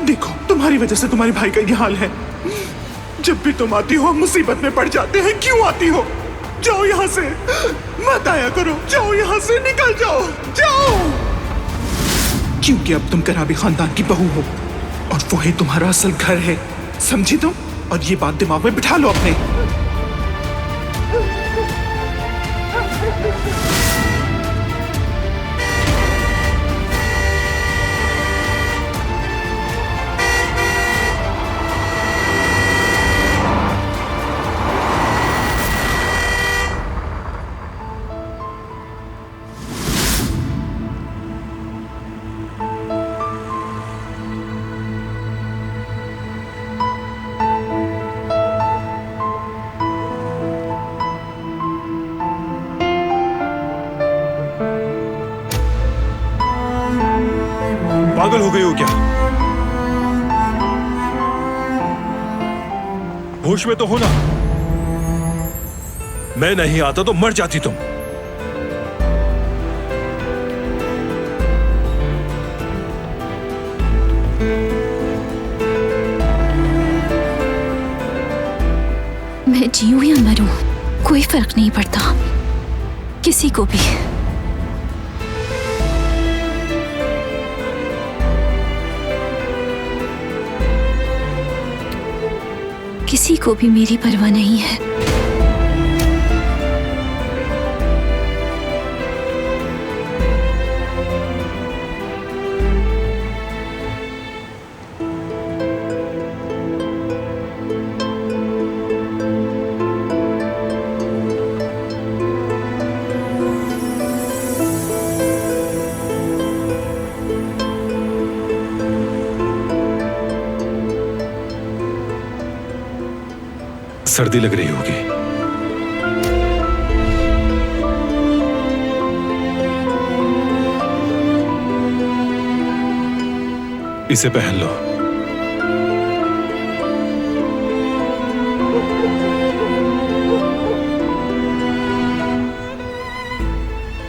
देखो, तुम्हारी वजह से तुम्हारे भाई का ये हाल है। जब भी तुम आती हो हम मुसीबत में पड़ जाते हैं। क्यों आती हो? जाओ यहाँ से, मत आया करो। जाओ यहाँ से, निकल जाओ, जाओ। क्योंकि अब तुम कराबी खानदान की बहू हो और वो ही तुम्हारा असल घर है, समझी तुम? और ये बात दिमाग में बिठा लो अपने। पागल हो गई हो क्या? होश में तो हो ना? मैं नहीं आता तो मर जाती तुम। मैं जीऊं या मरूं कोई फर्क नहीं पड़ता किसी को भी। किसी को भी मेरी परवाह नहीं है। सर्दी लग रही होगी। इसे पहन लो।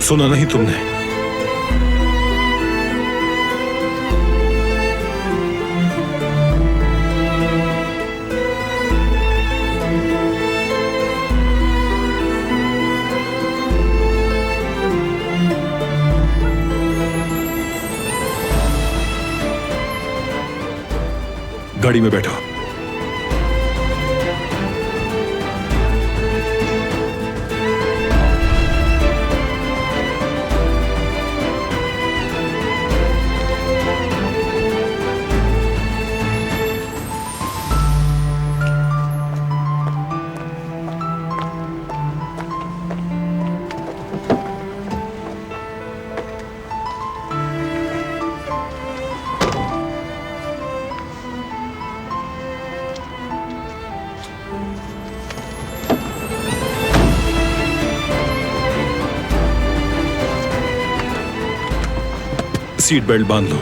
सुना नहीं तुमने? गाड़ी में बैठो। सीट बेल्ट बांध लो।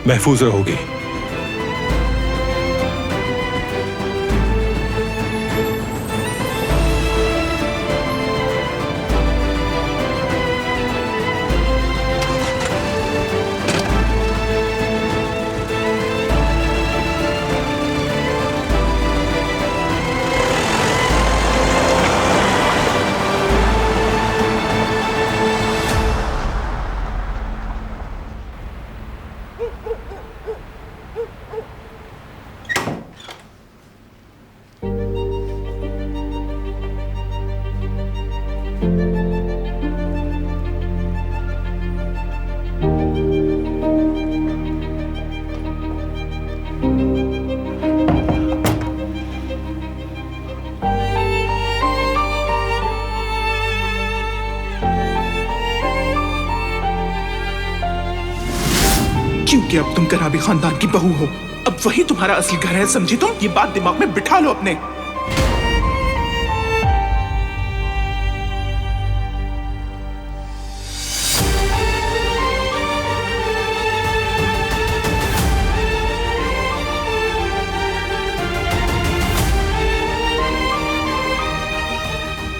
महफूज रहोगी। क्योंकि अब तुम कराबी खानदान की बहू हो, अब वही तुम्हारा असली घर है, समझी तुम? ये बात दिमाग में बिठा लो अपने।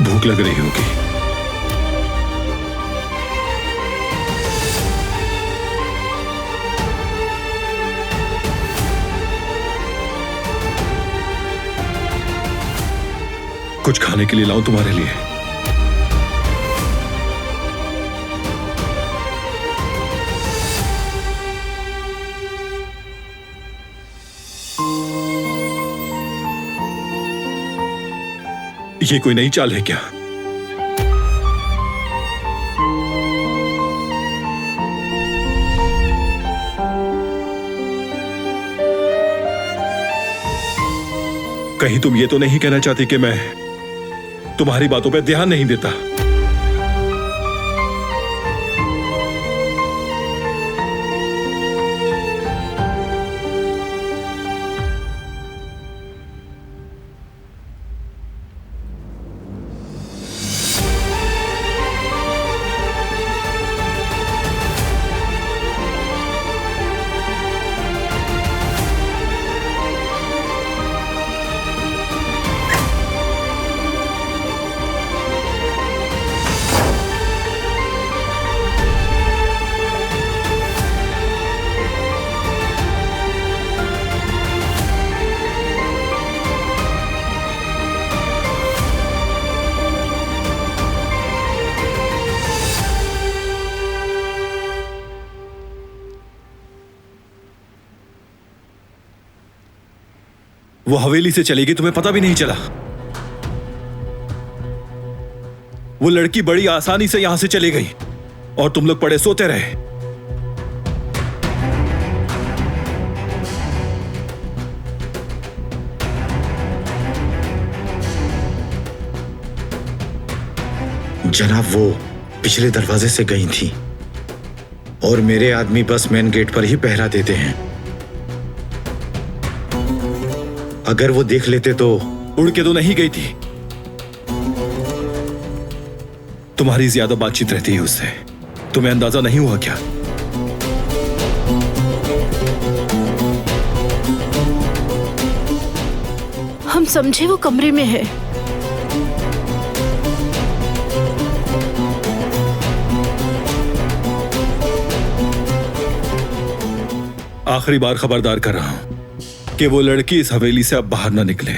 भूख लग रही होगी। कुछ खाने के लिए लाऊं तुम्हारे लिए? ये कोई नई चाल है क्या? कहीं तुम ये तो नहीं कहना चाहती कि मैं तुम्हारी बातों पे ध्यान नहीं देता? वो हवेली से चली गई, तुम्हें पता भी नहीं चला। वो लड़की बड़ी आसानी से यहां से चली गई और तुम लोग पड़े सोते रहे। जनाब, वो पिछले दरवाजे से गई थी और मेरे आदमी बस मेन गेट पर ही पहरा देते हैं। अगर वो देख लेते तो। उड़ के तो नहीं गई थी। तुम्हारी ज्यादा बातचीत रहती है उससे, तुम्हें अंदाजा नहीं हुआ क्या? हम समझे वो कमरे में है। आखिरी बार खबरदार कर रहा हूं कि वो लड़की इस हवेली से अब बाहर ना निकले।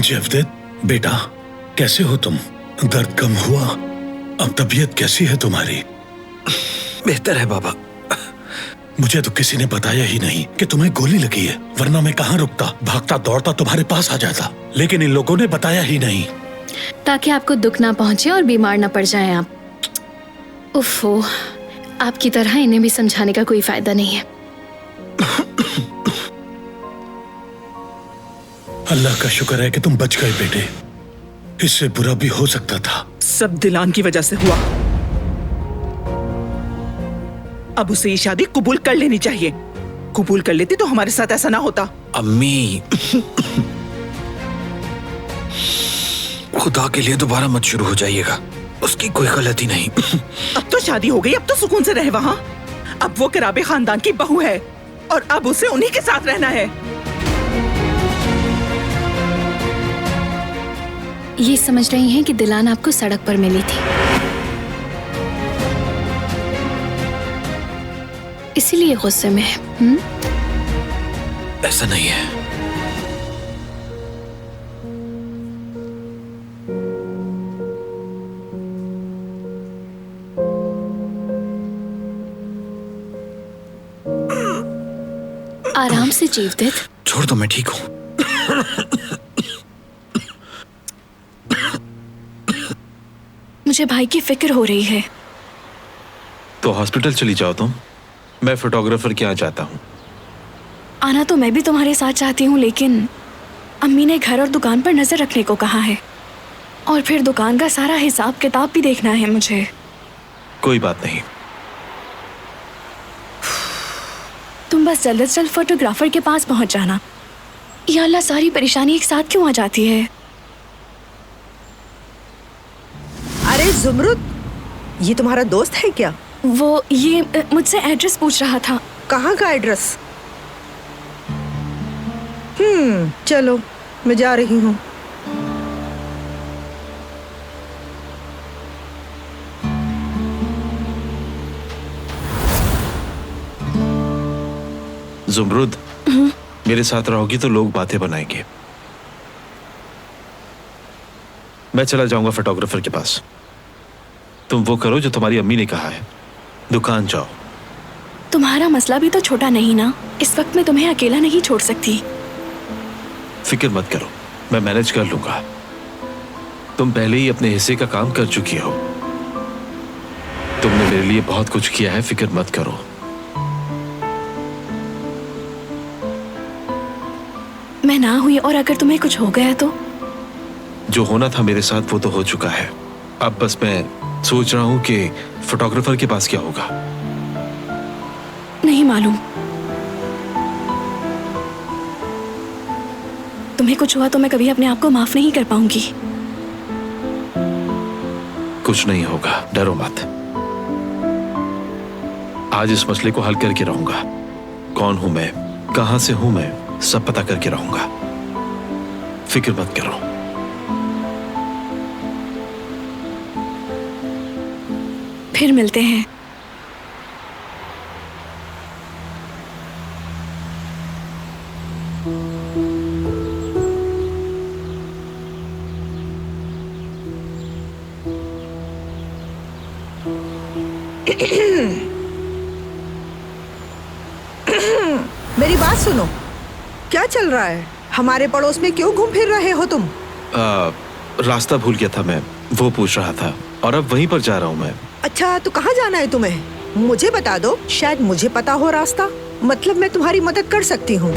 जवदेद बेटा, कैसे हो तुम? दर्द कम हुआ? अब तबीयत कैसी है तुम्हारी? बेहतर है बाबा। मुझे तो किसी ने बताया ही नहीं कि तुम्हें गोली लगी है, वरना मैं कहाँ रुकता, भागता दौड़ता तुम्हारे पास आ जाता। लेकिन इन लोगों ने बताया ही नहीं, ताकि आपको दुख ना पहुंचे और बीमार ना पड़ जाएं आप। उफ़ो, आपकी तरह इन्हें भी समझाने का कोई फायदा नहीं है। अल्लाह का शुक्र है कि तुम बच गए बेटे, इससे बुरा भी हो सकता था। सब दिलान की वजह से हुआ। अब उसे ये शादी कबूल कर लेनी चाहिए। कबूल कर लेती तो हमारे साथ ऐसा ना होता। अम्मी, खुदा के लिए दोबारा मत शुरू हो जाइएगा, उसकी कोई गलती नहीं। अब तो शादी हो गई, अब तो सुकून से रहे वहाँ। अब वो कराबे खानदान की बहू है और अब उसे उन्हीं के साथ रहना है। ये समझ रही हैं कि दिलान आपको सड़क पर मिली थी, इसीलिए गुस्से में है। ऐसा नहीं है। आराम से जीवदत्त। छोड़ दो, मैं ठीक हूँ। मुझे भाई की फिक्र हो रही है। तो हॉस्पिटल चली जाओ तुम, मैं फोटोग्राफर के यहाँ जाता हूँ। आना तो मैं भी तुम्हारे साथ चाहती हूँ, लेकिन अम्मी ने घर और दुकान पर नजर रखने को कहा है, और फिर दुकान का सारा हिसाब किताब भी देखना है मुझे। कोई बात नहीं। तुम बस जल्द से जल्द फोटोग्राफर के पास पहुंच जाना। या अल्लाह, सारी परेशानी एक साथ क्यों आ जाती है? अरे जुमरुद, ये तुम्हारा दोस्त है क्या? वो ये मुझसे एड्रेस पूछ रहा था। कहाँ का एड्रेस? चलो मैं जा रही हूँ। जुमरुद, मेरे साथ रहोगी तो लोग बातें बनाएंगे। मैं चला जाऊंगा फोटोग्राफर के पास। तुम वो करो जो तुम्हारी अम्मी ने कहा है, दुकान जाओ। तुम्हारा मसला भी तो छोटा नहीं ना, इस वक्त मैं तुम्हें अकेला नहीं छोड़ सकती। फिक्र मत करो, मैं मैनेज कर लूंगा। तुम पहले ही अपने हिस्से का काम कर चुकी हो। तुमने मेरे लिए बहुत कुछ किया है, फिक्र मत करो। मैं ना हुई और अगर तुम्हें कुछ हो गया तो? जो होना था मेरे साथ वो तो हो चुका है। अब बस मैं सोच रहा हूं कि फोटोग्राफर के पास क्या होगा। नहीं मालूम। तुम्हें कुछ हुआ तो मैं कभी अपने आप को माफ नहीं कर पाऊंगी। कुछ नहीं होगा, डरो मत। आज इस मसले को हल करके रहूंगा। कौन हूं मैं, कहां से हूं मैं, सब पता करके रहूंगा। फिक्र मत करो। फिर मिलते हैं। मेरी बात सुनो, क्या चल रहा है? हमारे पड़ोस में क्यों घूम फिर रहे हो तुम? रास्ता भूल गया था मैं, वो पूछ रहा था, और अब वहीं पर जा रहा हूं मैं। अच्छा, तो कहाँ जाना है तुम्हें? मुझे बता दो, शायद मुझे पता हो रास्ता। मतलब मैं तुम्हारी मदद कर सकती हूँ।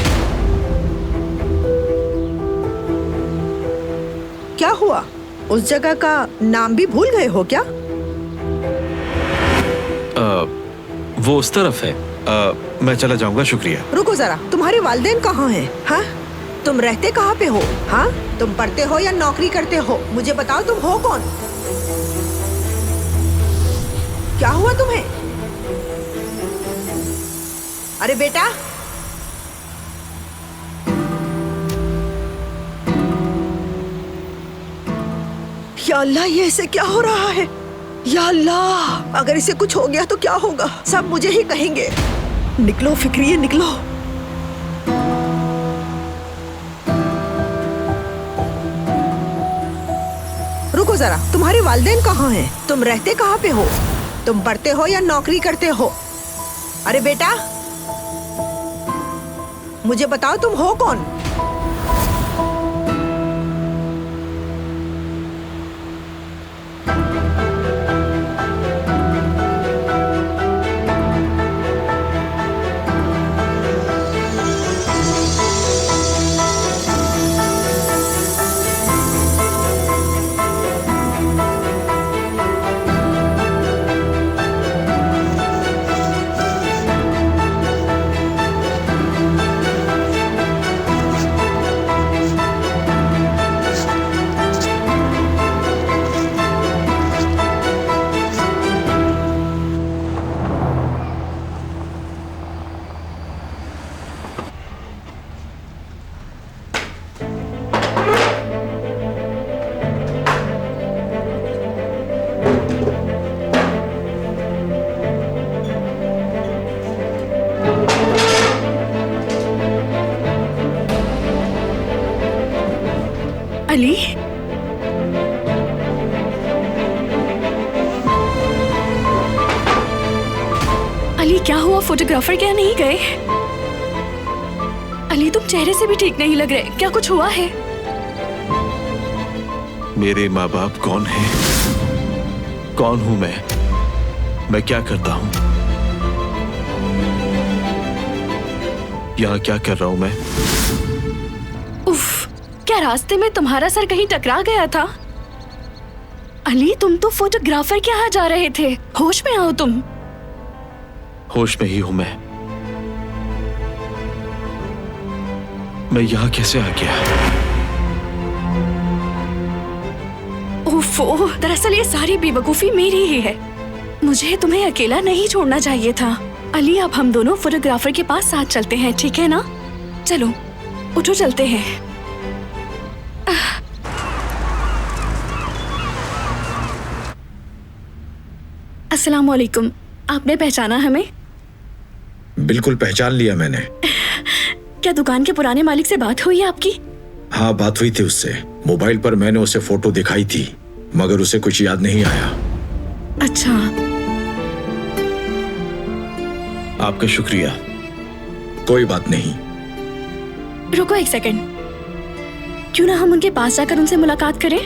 क्या हुआ? उस जगह का नाम भी भूल गए हो क्या? वो उस तरफ है। मैं चला जाऊंगा, शुक्रिया। रुको जरा, तुम्हारे वालिदैन कहाँ हैं? हाँ, तुम रहते कहाँ पे हो? हाँ, तुम पढ़ते हो या नौकरी करते हो? मुझे बताओ, तुम हो कौन? क्या हुआ तुम्हें? अरे बेटा, या अल्लाह, ये ऐसे क्या हो रहा है? या अल्लाह, अगर इसे कुछ हो गया तो क्या होगा? सब मुझे ही कहेंगे। निकलो फिक्रिये, निकलो। रुको जरा, तुम्हारे वालिदैन कहाँ हैं? तुम रहते कहाँ पे हो? तुम पढ़ते हो या नौकरी करते हो? अरे बेटा, मुझे बताओ, तुम हो कौन? अली, अली क्या हुआ? फोटोग्राफर क्या नहीं गए? अली तुम चेहरे से भी ठीक नहीं लग रहे, क्या कुछ हुआ है? मेरे माँ बाप कौन है? कौन हूं मैं क्या करता हूं? यहाँ क्या कर रहा हूं मैं? उफ, क्या रास्ते में तुम्हारा सर कहीं टकरा गया था? अली तुम तो फोटोग्राफर के यहाँ जा रहे थे, होश में आओ तुम। होश में ही हूं मैं यहाँ कैसे आ गया? ओफो, दरअसल ये सारी बेवकूफी मेरी ही है। मुझे तुम्हें अकेला नहीं छोड़ना चाहिए था। अली अब हम दोनों फोटोग्राफर के पास साथ चलते हैं, ठीक है ना? चलो उठो, चलते हैं। अस्सलाम वालेकुम, आपने पहचाना हमें? बिल्कुल पहचान लिया मैंने। क्या दुकान के पुराने मालिक से बात हुई है आपकी? हाँ, बात हुई थी उससे। मोबाइल पर मैंने उसे फोटो दिखाई थी, मगर उसे कुछ याद नहीं आया। अच्छा, आपका शुक्रिया। कोई बात नहीं। रुको एक सेकंड, क्यों ना हम उनके पास जाकर उनसे मुलाकात करें?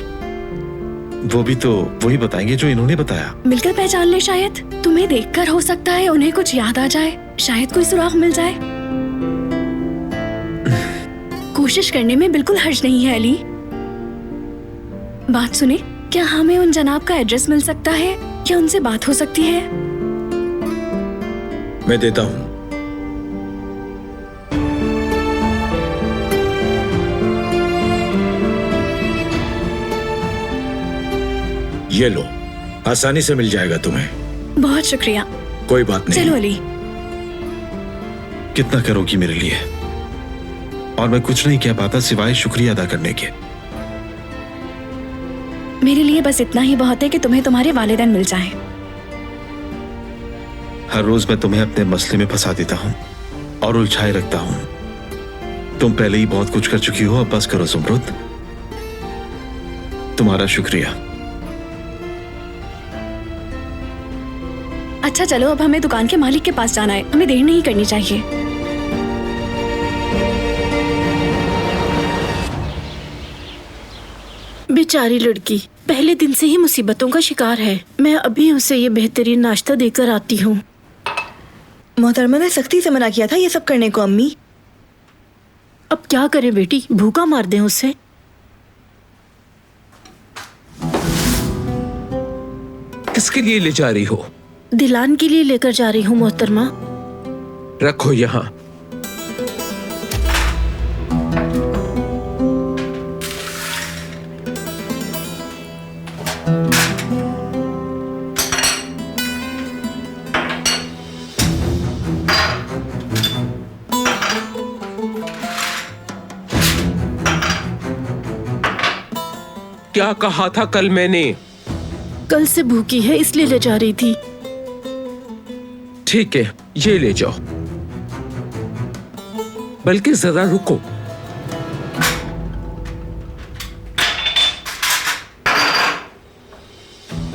वो भी तो वही बताएंगे जो इन्होंने बताया। मिलकर पहचान ले, शायद तुम्हें देखकर हो सकता है उन्हें कुछ याद आ जाए, शायद कोई सुराग मिल जाए। कोशिश करने में बिल्कुल हर्ज नहीं है अली। बात सुने, क्या हमें उन जनाब का एड्रेस मिल सकता है? क्या उनसे बात हो सकती है? मैं देता हूँ। ये लो, आसानी से मिल जाएगा तुम्हें। बहुत शुक्रिया। कोई बात नहीं। चलो अली। कितना करोगी मेरे लिए? और मैं कुछ नहीं कह पाता सिवाय शुक्रिया अदा करने के। मेरे लिए बस इतना ही बहुत है कि तुम्हें तुम्हारे वालिदैन मिल जाएं। हर रोज मैं तुम्हें अपने मसले में फंसा देता हूँ और उलझाए रखता हूँ। तुम पहले ही बहुत कुछ कर चुकी हो, अब बस करो ज़ुमरुद। तुम्हारा शुक्रिया। अच्छा चलो, अब हमें दुकान के मालिक के पास जाना है, हमें देर नहीं करनी चाहिए। बेचारी लड़की पहले दिन से ही मुसीबतों का शिकार है। मैं अभी उसे ये बेहतरीन नाश्ता देकर आती हूँ। मोहतरमा ने सख्ती से मना किया था ये सब करने को अम्मी। अब क्या करें बेटी, भूखा मार दें उसे। किसके लिए ले जा रही हो? दिलान के लिए लेकर जा रही हूँ मोहतरमा। रखो यहाँ। क्या कहा था कल मैंने? कल से भूखी है इसलिए ले जा रही थी। ठीक है, ये ले जाओ। बल्कि जरा रुको।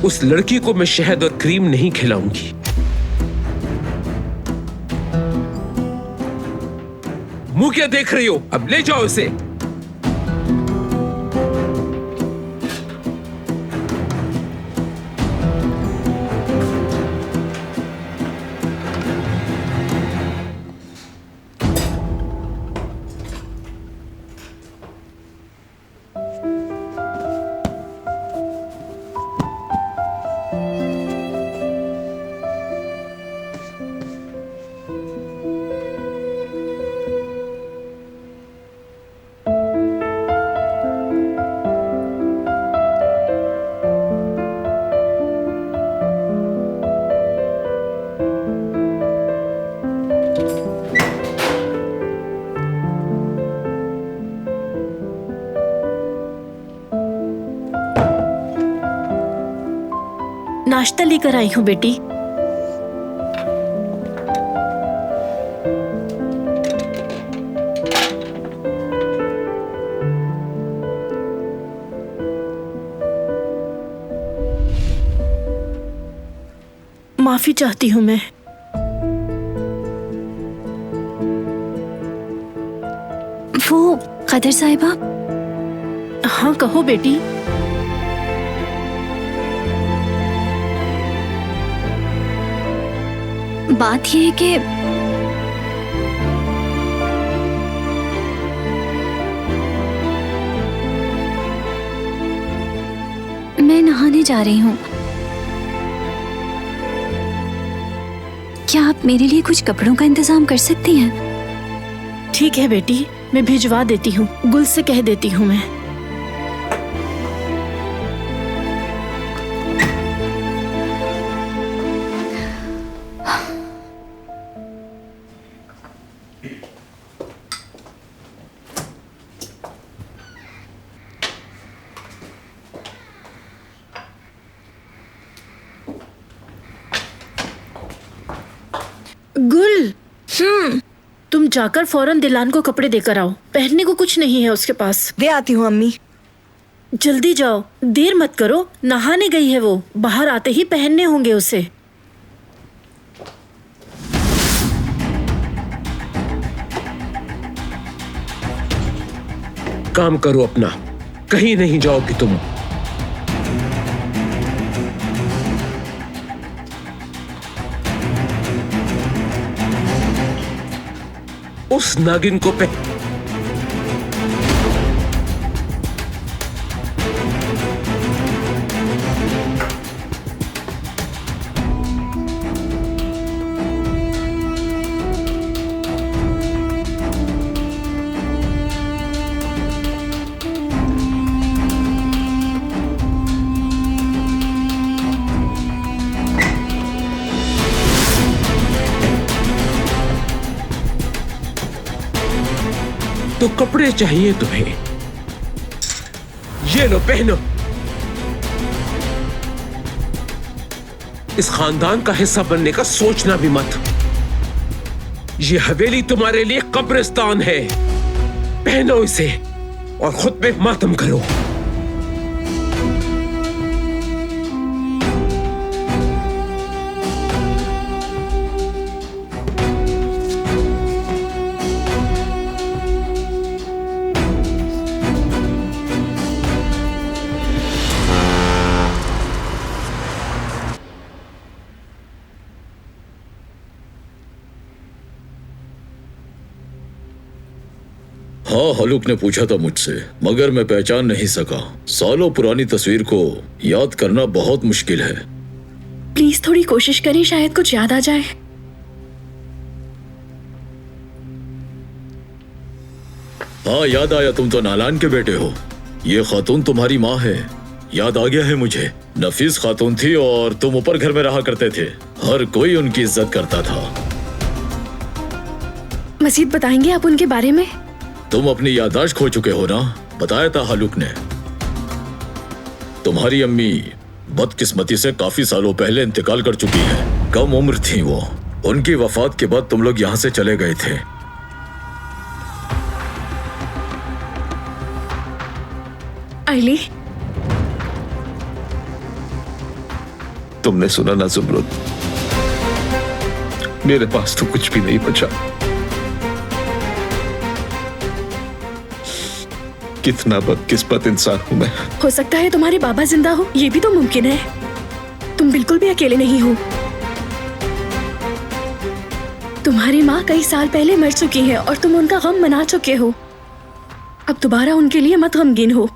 उस लड़की को मैं शहद और क्रीम नहीं खिलाऊंगी। मुंह क्या देख रही हो? अब ले जाओ इसे। नाश्ता लेकर आई हूँ बेटी। माफी चाहती हूँ मैं। वो कदर साहिबा। हाँ कहो बेटी। बात यह है कि मैं नहाने जा रही हूँ। क्या आप मेरे लिए कुछ कपड़ों का इंतजाम कर सकती हैं? ठीक है बेटी, मैं भिजवा देती हूँ। गुल से कह देती हूँ मैं। गुल, तुम जाकर फौरन दिलान को कपड़े देकर आओ। पहनने को कुछ नहीं है उसके पास। दे आती हूँ अम्मी। जल्दी जाओ, देर मत करो। नहाने गई है वो, बाहर आते ही पहनने होंगे उसे। काम करो अपना, कहीं नहीं जाओगी तुम। उस नागिन को तो कपड़े चाहिए तुम्हें, ये लो पहनो। इस खानदान का हिस्सा बनने का सोचना भी मत। ये हवेली तुम्हारे लिए कब्रिस्तान है। पहनो इसे और खुद पे मातम करो। हाँ, हलुक ने पूछा था मुझसे, मगर मैं पहचान नहीं सका। सालों पुरानी तस्वीर को याद करना बहुत मुश्किल है। प्लीज थोड़ी कोशिश करें, शायद कुछ याद आ जाए। हाँ, याद आया, तुम तो नालान के बेटे हो। ये खातून तुम्हारी माँ है। याद आ गया है मुझे। नफीस खातून थी और तुम ऊपर घर में रहा करते थे। हर कोई उनकी इज्जत करता था। मजीद बताएंगे आप उनके बारे में? तुम अपनी याददाश्त खो चुके हो ना, बताया था हलुक ने। तुम्हारी अम्मी बदकिस्मती से काफी सालों पहले इंतकाल कर चुकी है। कम उम्र थी वो। उनकी वफात के बाद तुम लोग यहाँ से चले गए थे। अली, तुमने सुना ना ज़ुमरुद, मेरे पास तो कुछ भी नहीं बचा। कितना बदकिस्मत इंसान हूं मैं। हो सकता है तुम्हारे बाबा जिंदा हो, ये भी तो मुमकिन है। तुम बिल्कुल भी अकेले नहीं हो। तुम्हारी माँ कई साल पहले मर चुकी है और तुम उनका गम मना चुके हो। अब दोबारा उनके लिए मत गमगीन हो।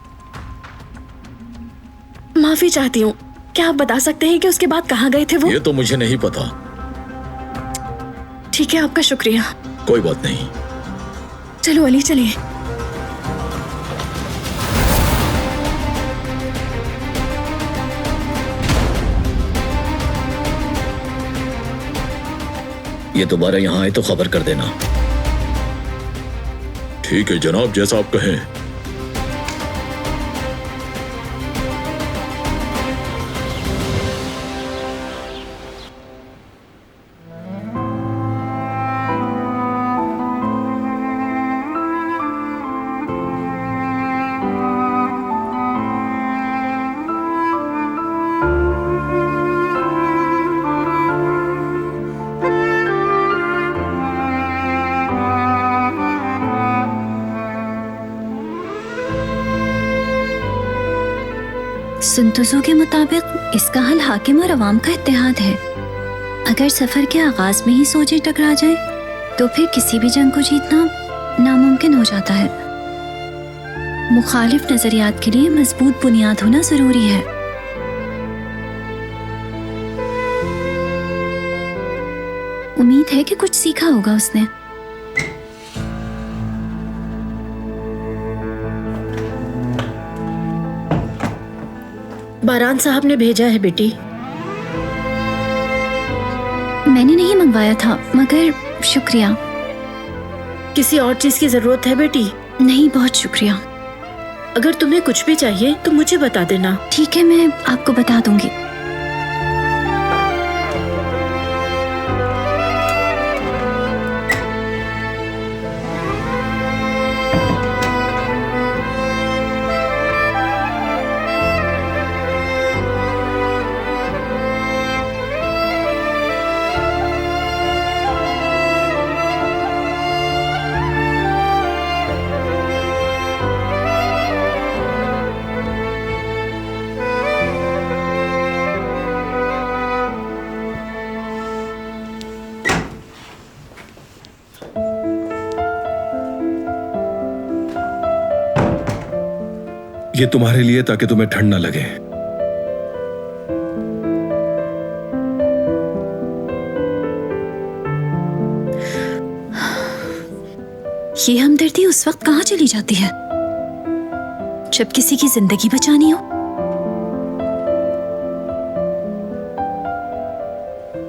माफी चाहती हूँ। क्या आप बता सकते हैं कि उसके बाद कहाँ गए थे वो? ये तो मुझे नहीं पता। ठीक है, आपका शुक्रिया। कोई बात नहीं। चलो अली, चलिए। ये दोबारा यहाँ आए तो खबर कर देना। ठीक है जनाब, जैसा आप कहें। सुंतुजू के मुताबिक इसका हल हाकिम और अवाम का इत्तेहाद है। अगर सफर के आगाज में ही सोचे टकरा जाए तो फिर किसी भी जंग को जीतना नामुमकिन हो जाता है। मुखालिफ नजरियात के लिए मजबूत बुनियाद होना जरूरी है। उम्मीद है कि कुछ सीखा होगा उसने। बारान साहब ने भेजा है बेटी। मैंने नहीं मंगवाया था, मगर शुक्रिया। किसी और चीज की जरूरत है बेटी? नहीं, बहुत शुक्रिया। अगर तुम्हें कुछ भी चाहिए तो मुझे बता देना। ठीक है, मैं आपको बता दूंगी। ये तुम्हारे लिए, ताकि तुम्हें ठंड ना लगे। ये हमदर्दी उस वक्त कहाँ चली जाती है जब किसी की जिंदगी बचानी हो।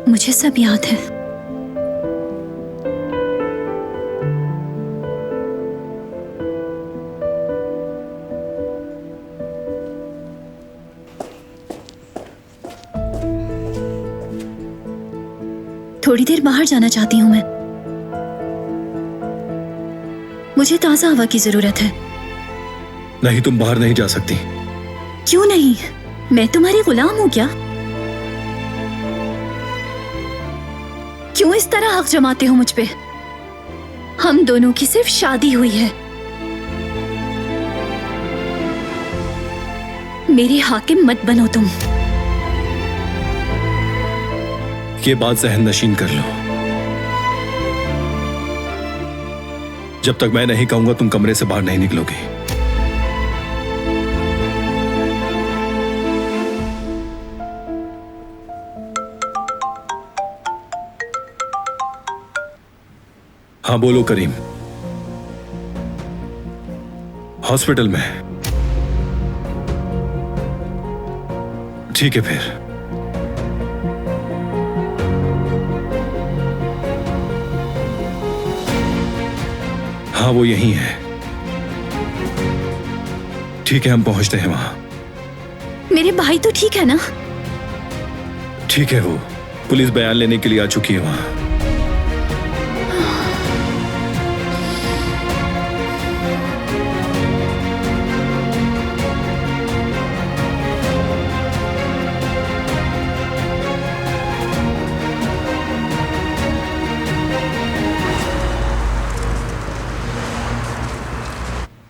मुझे सब याद है। थोड़ी देर बाहर जाना चाहती हूँ मैं। मुझे ताजा हवा की जरूरत है। नहीं, तुम बाहर नहीं जा सकती। क्यों नहीं? मैं तुम्हारी गुलाम हूँ क्या? क्यों इस तरह हक जमाते हो मुझ पे? हम दोनों की सिर्फ शादी हुई है। मेरे हाकिम मत बनो तुम। ये बात जहन नशीन कर लो। जब तक मैं नहीं कहूंगा तुम कमरे से बाहर नहीं निकलोगी। हाँ बोलो करीम। हॉस्पिटल में? ठीक है फिर। हाँ वो यही है। ठीक है, हम पहुंचते हैं वहां। मेरे भाई तो ठीक है ना? ठीक है, वो पुलिस बयान लेने के लिए आ चुकी है वहां।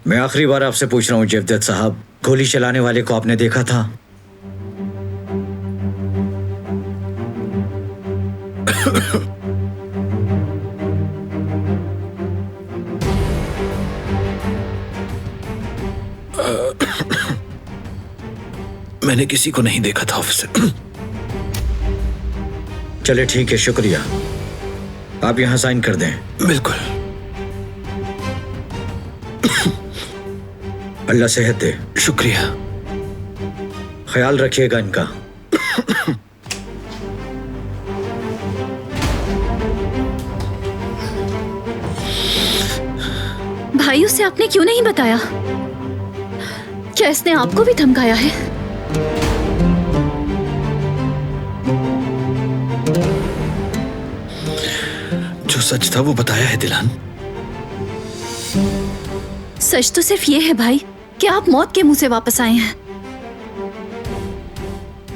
मैं आखिरी बार आपसे पूछ रहा हूँ जवदेत साहब, गोली चलाने वाले को आपने देखा था? मैंने किसी को नहीं देखा था ऑफिसर। चले ठीक है, शुक्रिया। आप यहाँ साइन कर दें। बिल्कुल। अल्लाह सेहत दे। शुक्रिया। ख्याल रखिएगा इनका। भाई, उसे आपने क्यों नहीं बताया? क्या इसने आपको भी धमकाया है? जो सच था वो बताया है दिलान। सच तो सिर्फ ये है भाई कि आप मौत के मुंह से वापस आए हैं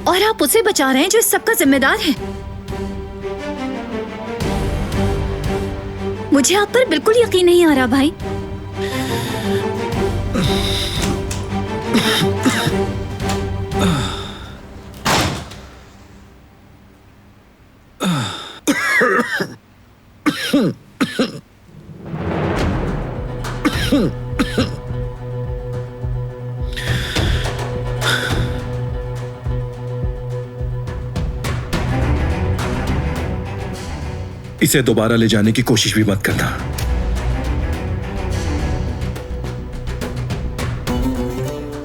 और आप उसे बचा रहे हैं जो इस सब का जिम्मेदार है। मुझे आप पर बिल्कुल यकीन नहीं आ रहा भाई। इसे दोबारा ले जाने की कोशिश भी मत करना।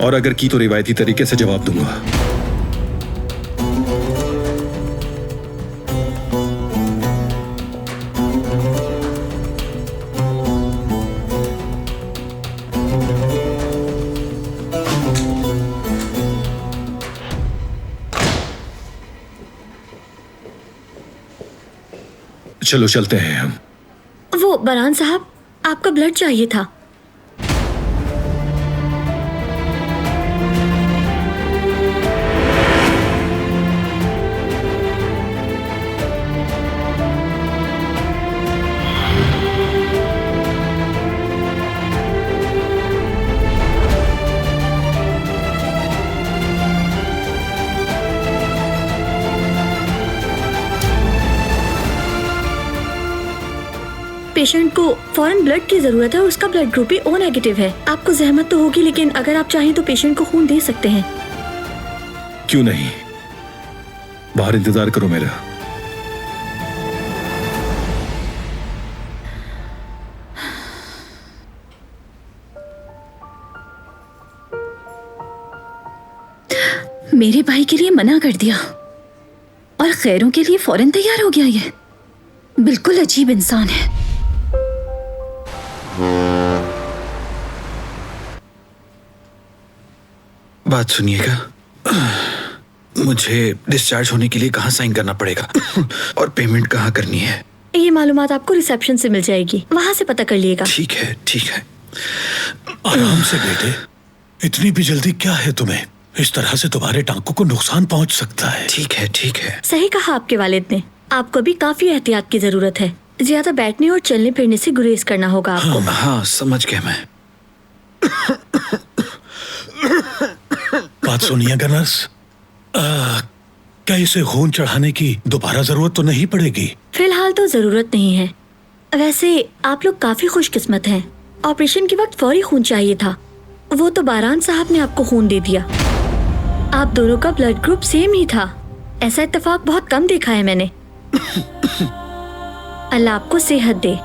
और अगर की तो रिवायती तरीके से जवाब दूंगा। चलो चलते हैं हम। वो बरान साहब, आपका ब्लड चाहिए था। पेशेंट को फौरन ब्लड की जरूरत है और उसका ब्लड ग्रुप भी O नेगेटिव है। आपको जहमत तो होगी, लेकिन अगर आप चाहें तो पेशेंट को खून दे सकते हैं। क्यों नहीं, बाहर इंतजार करो मेरा। मेरे भाई के लिए मना कर दिया और खैरों के लिए फौरन तैयार हो गया। ये बिल्कुल अजीब इंसान है। बात सुनिएगा, मुझे डिस्चार्ज होने के लिए कहाँ साइन करना पड़ेगा और पेमेंट कहाँ करनी है? ये मालूमात आपको रिसेप्शन से मिल जाएगी, वहाँ से पता कर लिएगा। ठीक है, ठीक है। आराम से बेटे, इतनी भी जल्दी क्या है तुम्हें? इस तरह से तुम्हारे टांकों को नुकसान पहुंच सकता है। ठीक है, ठीक है। सही कहा आपके वालिद ने। आपको भी काफी एहतियात की जरूरत है। ज्यादा बैठने और चलने फिरने से गुरेज करना होगा आपको। हाँ, समझ गया मैं। बात सुनिएगा नर्स, क्या इसे खून चढ़ाने की दोबारा जरूरत तो नहीं पड़ेगी? फिलहाल तो जरूरत नहीं है। वैसे आप लोग काफी खुशकिस्मत हैं। ऑपरेशन के वक्त फौरी खून चाहिए था, वो तो बारान साहब ने आपको खून दे दिया। आप दोनों का ब्लड ग्रुप सेम ही था। ऐसा इत्तेफाक बहुत कम देखा है मैंने। अल्लाह आपको सेहत दे।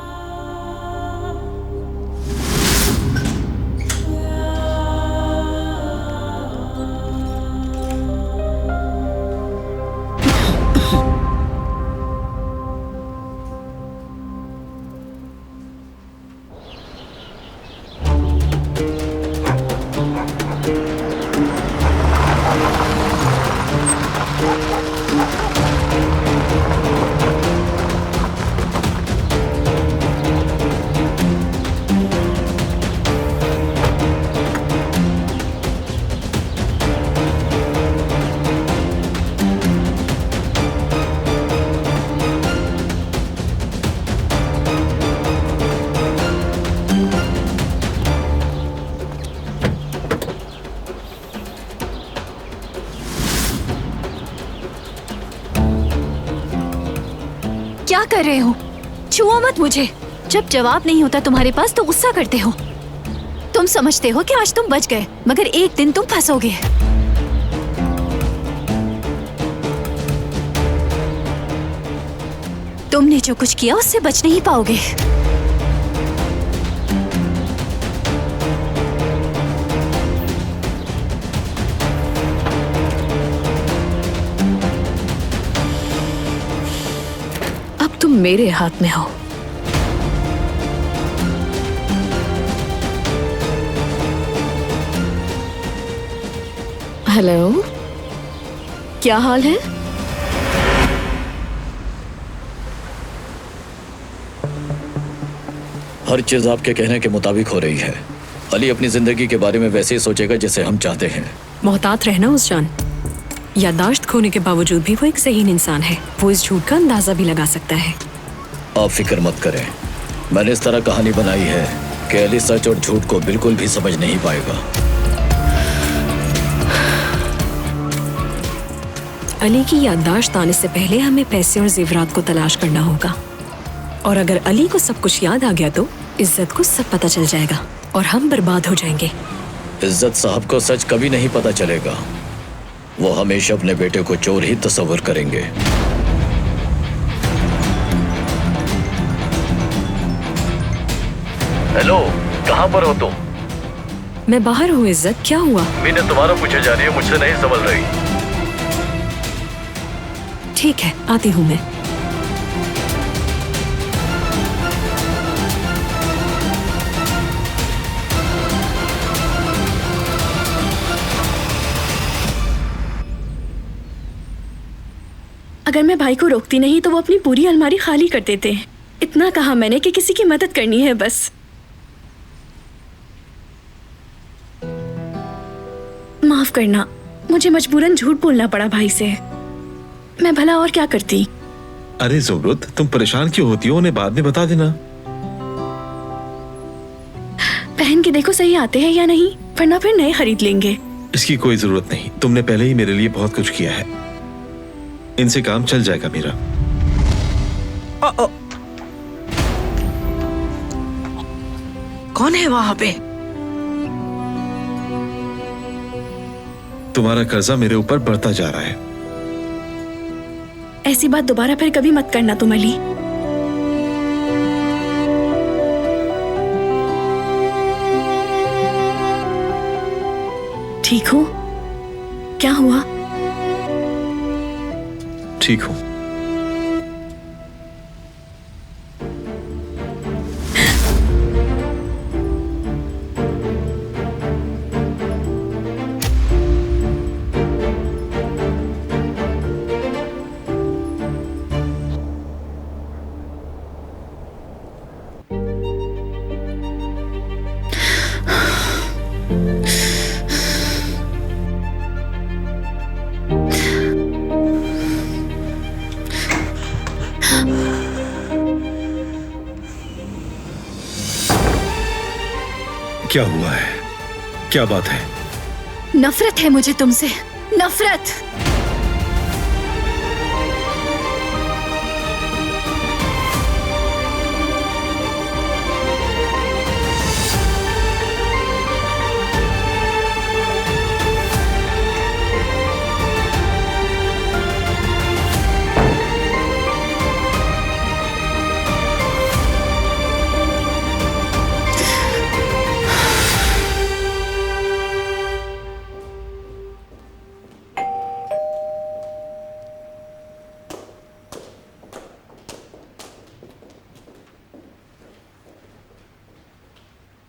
क्या कर रहे हो? छुओ मत मुझे। जब जवाब नहीं होता तुम्हारे पास तो गुस्सा करते हो। तुम समझते हो कि आज तुम बच गए, मगर एक दिन तुम फंसोगे। तुमने जो कुछ किया उससे बच नहीं पाओगे। अब तुम मेरे हाथ में हो। हेलो, क्या हाल है? हर चीज आपके कहने के मुताबिक हो रही है। अली अपनी जिंदगी के बारे में वैसे ही सोचेगा जैसे हम चाहते हैं। मोहतात रहना उस्जान। याददाश्त खोने के बावजूद भी वो एक ज़हीन इंसान है। वो इस झूठ का अंदाजा भी लगा सकता है। आप फिक्र मत करें, मैंने इस तरह कहानी बनाई है कि अली सच और झूठ को बिल्कुल भी समझ नहीं पाएगा। अली की याददाश्त आने से पहले हमें पैसे और जेवरात को तलाश करना होगा, और अगर अली को सब कुछ याद आ गया तो इज्जत को सब पता चल जाएगा और हम बर्बाद हो जाएंगे। इज्जत साहब को सच कभी नहीं पता चलेगा। वो हमेशा अपने बेटे को चोर ही तस्वर करेंगे। हेलो, कहाँ पर हो तुम? मैं बाहर हूँ इज्जत, क्या हुआ? मैंने तुम्हारा पूछे जा रही है, मुझसे नहीं संभल रही। ठीक है, आती हूँ मैं। अगर मैं भाई को रोकती नहीं तो वो अपनी पूरी अलमारी खाली कर देते। इतना कहा मैंने कि किसी की मदद करनी है बस। माफ करना, मुझे मजबूरन झूठ बोलना पड़ा भाई से। मैं भला और क्या करती। अरे ज़ुमरुद, तुम परेशान क्यों होती हो? उन्हें बाद में बता देना। पहन के देखो सही आते हैं या नहीं, वरना फिर नए खरीद लेंगे। इसकी कोई जरूरत नहीं, तुमने पहले ही मेरे लिए बहुत कुछ किया है। इनसे काम चल जाएगा मेरा। कौन है वहां पे? तुम्हारा कर्जा मेरे ऊपर बढ़ता जा रहा है। ऐसी बात दोबारा फिर कभी मत करना तुम अली। ठीक हो? क्या हुआ? ठीक हूं। क्या हुआ है? क्या बात है? नफरत है मुझे तुमसे, नफरत।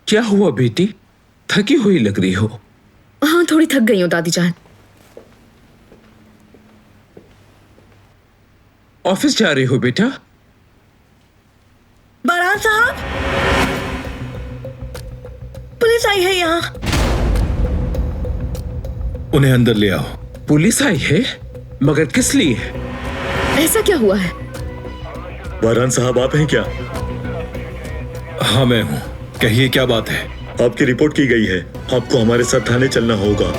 क्या हुआ बेटी? थकी हुई लग रही हो। हाँ, थोड़ी थक गई हूँ दादी जान। ऑफिस जा रही हो बेटा? बारान साहब, पुलिस आई है यहाँ। उन्हें अंदर ले आओ। पुलिस आई है? मगर किस लिए? ऐसा क्या हुआ है? बारान साहब आप हैं क्या? हाँ मैं हूँ। कहिए क्या बात है? आपकी रिपोर्ट की गई है, आपको हमारे साथ थाने चलना होगा।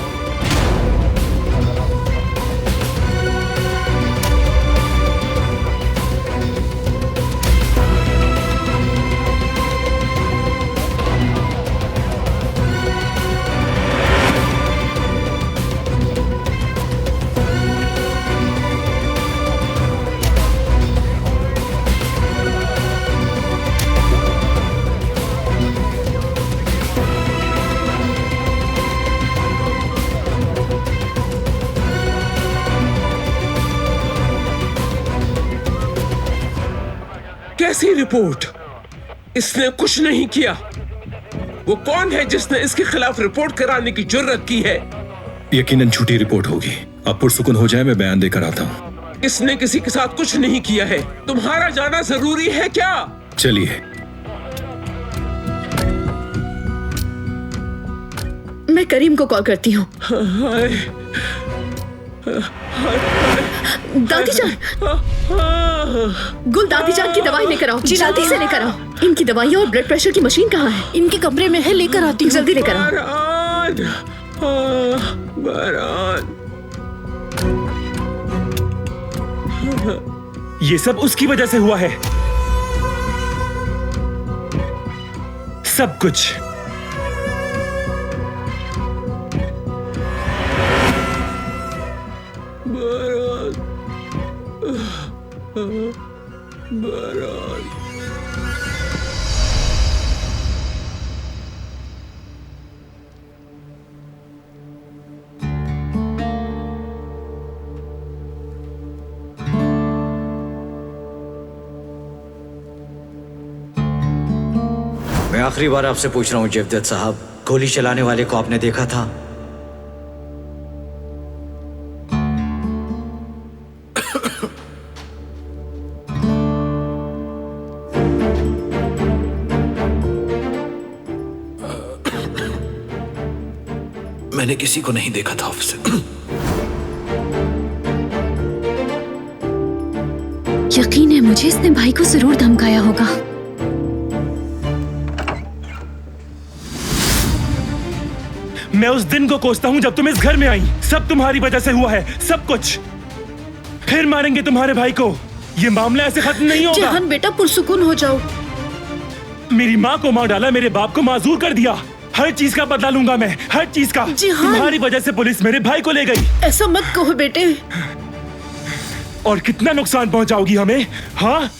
कैसी रिपोर्ट? इसने कुछ नहीं किया। वो कौन है जिसने इसके खिलाफ रिपोर्ट कराने की जुर्रत की है? यकीनन झूठी रिपोर्ट होगी। आप पुरसुकून हो जाए, मैं बयान देकर आता हूँ। इसने किसी के साथ कुछ नहीं किया है। तुम्हारा जाना जरूरी है क्या? चलिए। मैं करीम को कॉल करती हूँ। दादी जान, गुल दादी जान की दवाई लेकर आओ, जल्दी से लेकर आओ। इनकी दवाइयाँ और ब्लड प्रेशर की मशीन कहाँ है? इनके कमरे में है, लेकर आती हूँ। जल्दी लेकर आओ। बारान, ये सब उसकी वजह से हुआ है, सब कुछ। आखिरी बार आपसे पूछ रहा हूँ जेवदेत साहब, गोली चलाने वाले को आपने देखा था? मैंने किसी को नहीं देखा था ऑफिसर। यकीन है मुझे इसने भाई को जरूर धमकाया होगा। मैं उस दिन को कोसता हूँ जब तुम इस घर में आई। सब तुम्हारी वजह से हुआ है, सब कुछ। फिर मारेंगे तुम्हारे भाई को। ये मामला ऐसे खत्म नहीं होगा। जिहान बेटा पुरसुकून हो जाओ। मेरी माँ को मार डाला, मेरे बाप को माजूर कर दिया। हर चीज का बदला लूंगा मैं, हर चीज का। तुम्हारी वजह से पुलिस मेरे भाई को ले गई। ऐसा मत कहो बेटे। और कितना नुकसान पहुंचाओगी हमें? हाँ,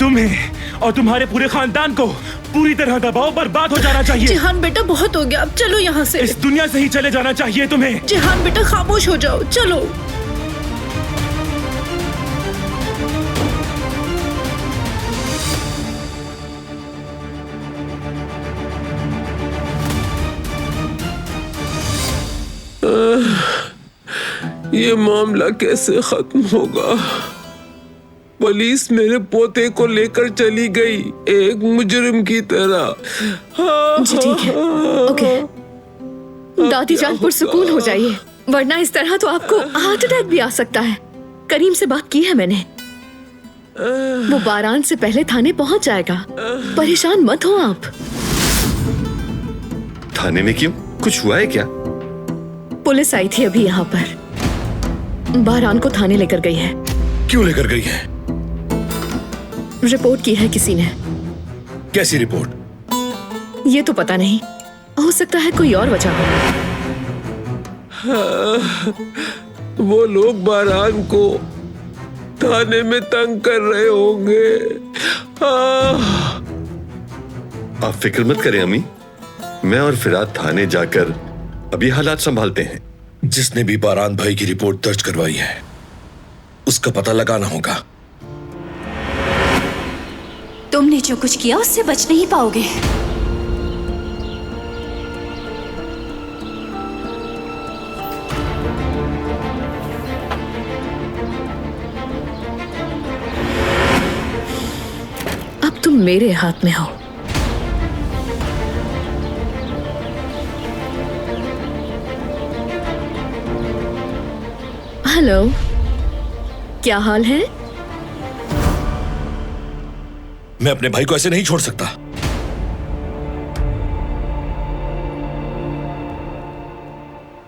तुम्हें और तुम्हारे पूरे खानदान को पूरी तरह दबाओ, बर्बाद हो जाना चाहिए। जिहान बेटा बहुत हो गया, अब चलो यहाँ से। इस दुनिया से ही चले जाना चाहिए तुम्हें। जिहान बेटा खामोश हो जाओ, चलो। ये मामला कैसे खत्म होगा? पुलिस मेरे पोते को लेकर चली गई एक मुजरिम की तरह। जी ठीक है, ओके। दादी जान पुरसुकून हो जाइए, वरना इस तरह तो आपको हार्ट अटैक भी आ सकता है। करीम से बात की है मैंने, वो बारान से पहले थाने पहुंच जाएगा। परेशान मत हो आप। थाने में क्यों? कुछ हुआ है क्या? पुलिस आई थी अभी यहाँ पर, बारान को थाने लेकर गई है। क्यों लेकर गई है? रिपोर्ट की है किसी ने। कैसी रिपोर्ट? ये तो पता नहीं, हो सकता है कोई और वजह हो। वो लोग बारान को थाने में तंग कर रहे होंगे। आप फिक्र मत करें अम्मी, मैं और फिराद थाने जाकर अभी हालात संभालते हैं। जिसने भी बारान भाई की रिपोर्ट दर्ज करवाई है उसका पता लगाना होगा। तुमने जो कुछ किया उससे बच नहीं पाओगे। अब तुम मेरे हाथ में हो। हेलो, क्या हाल है? मैं अपने भाई को ऐसे नहीं छोड़ सकता।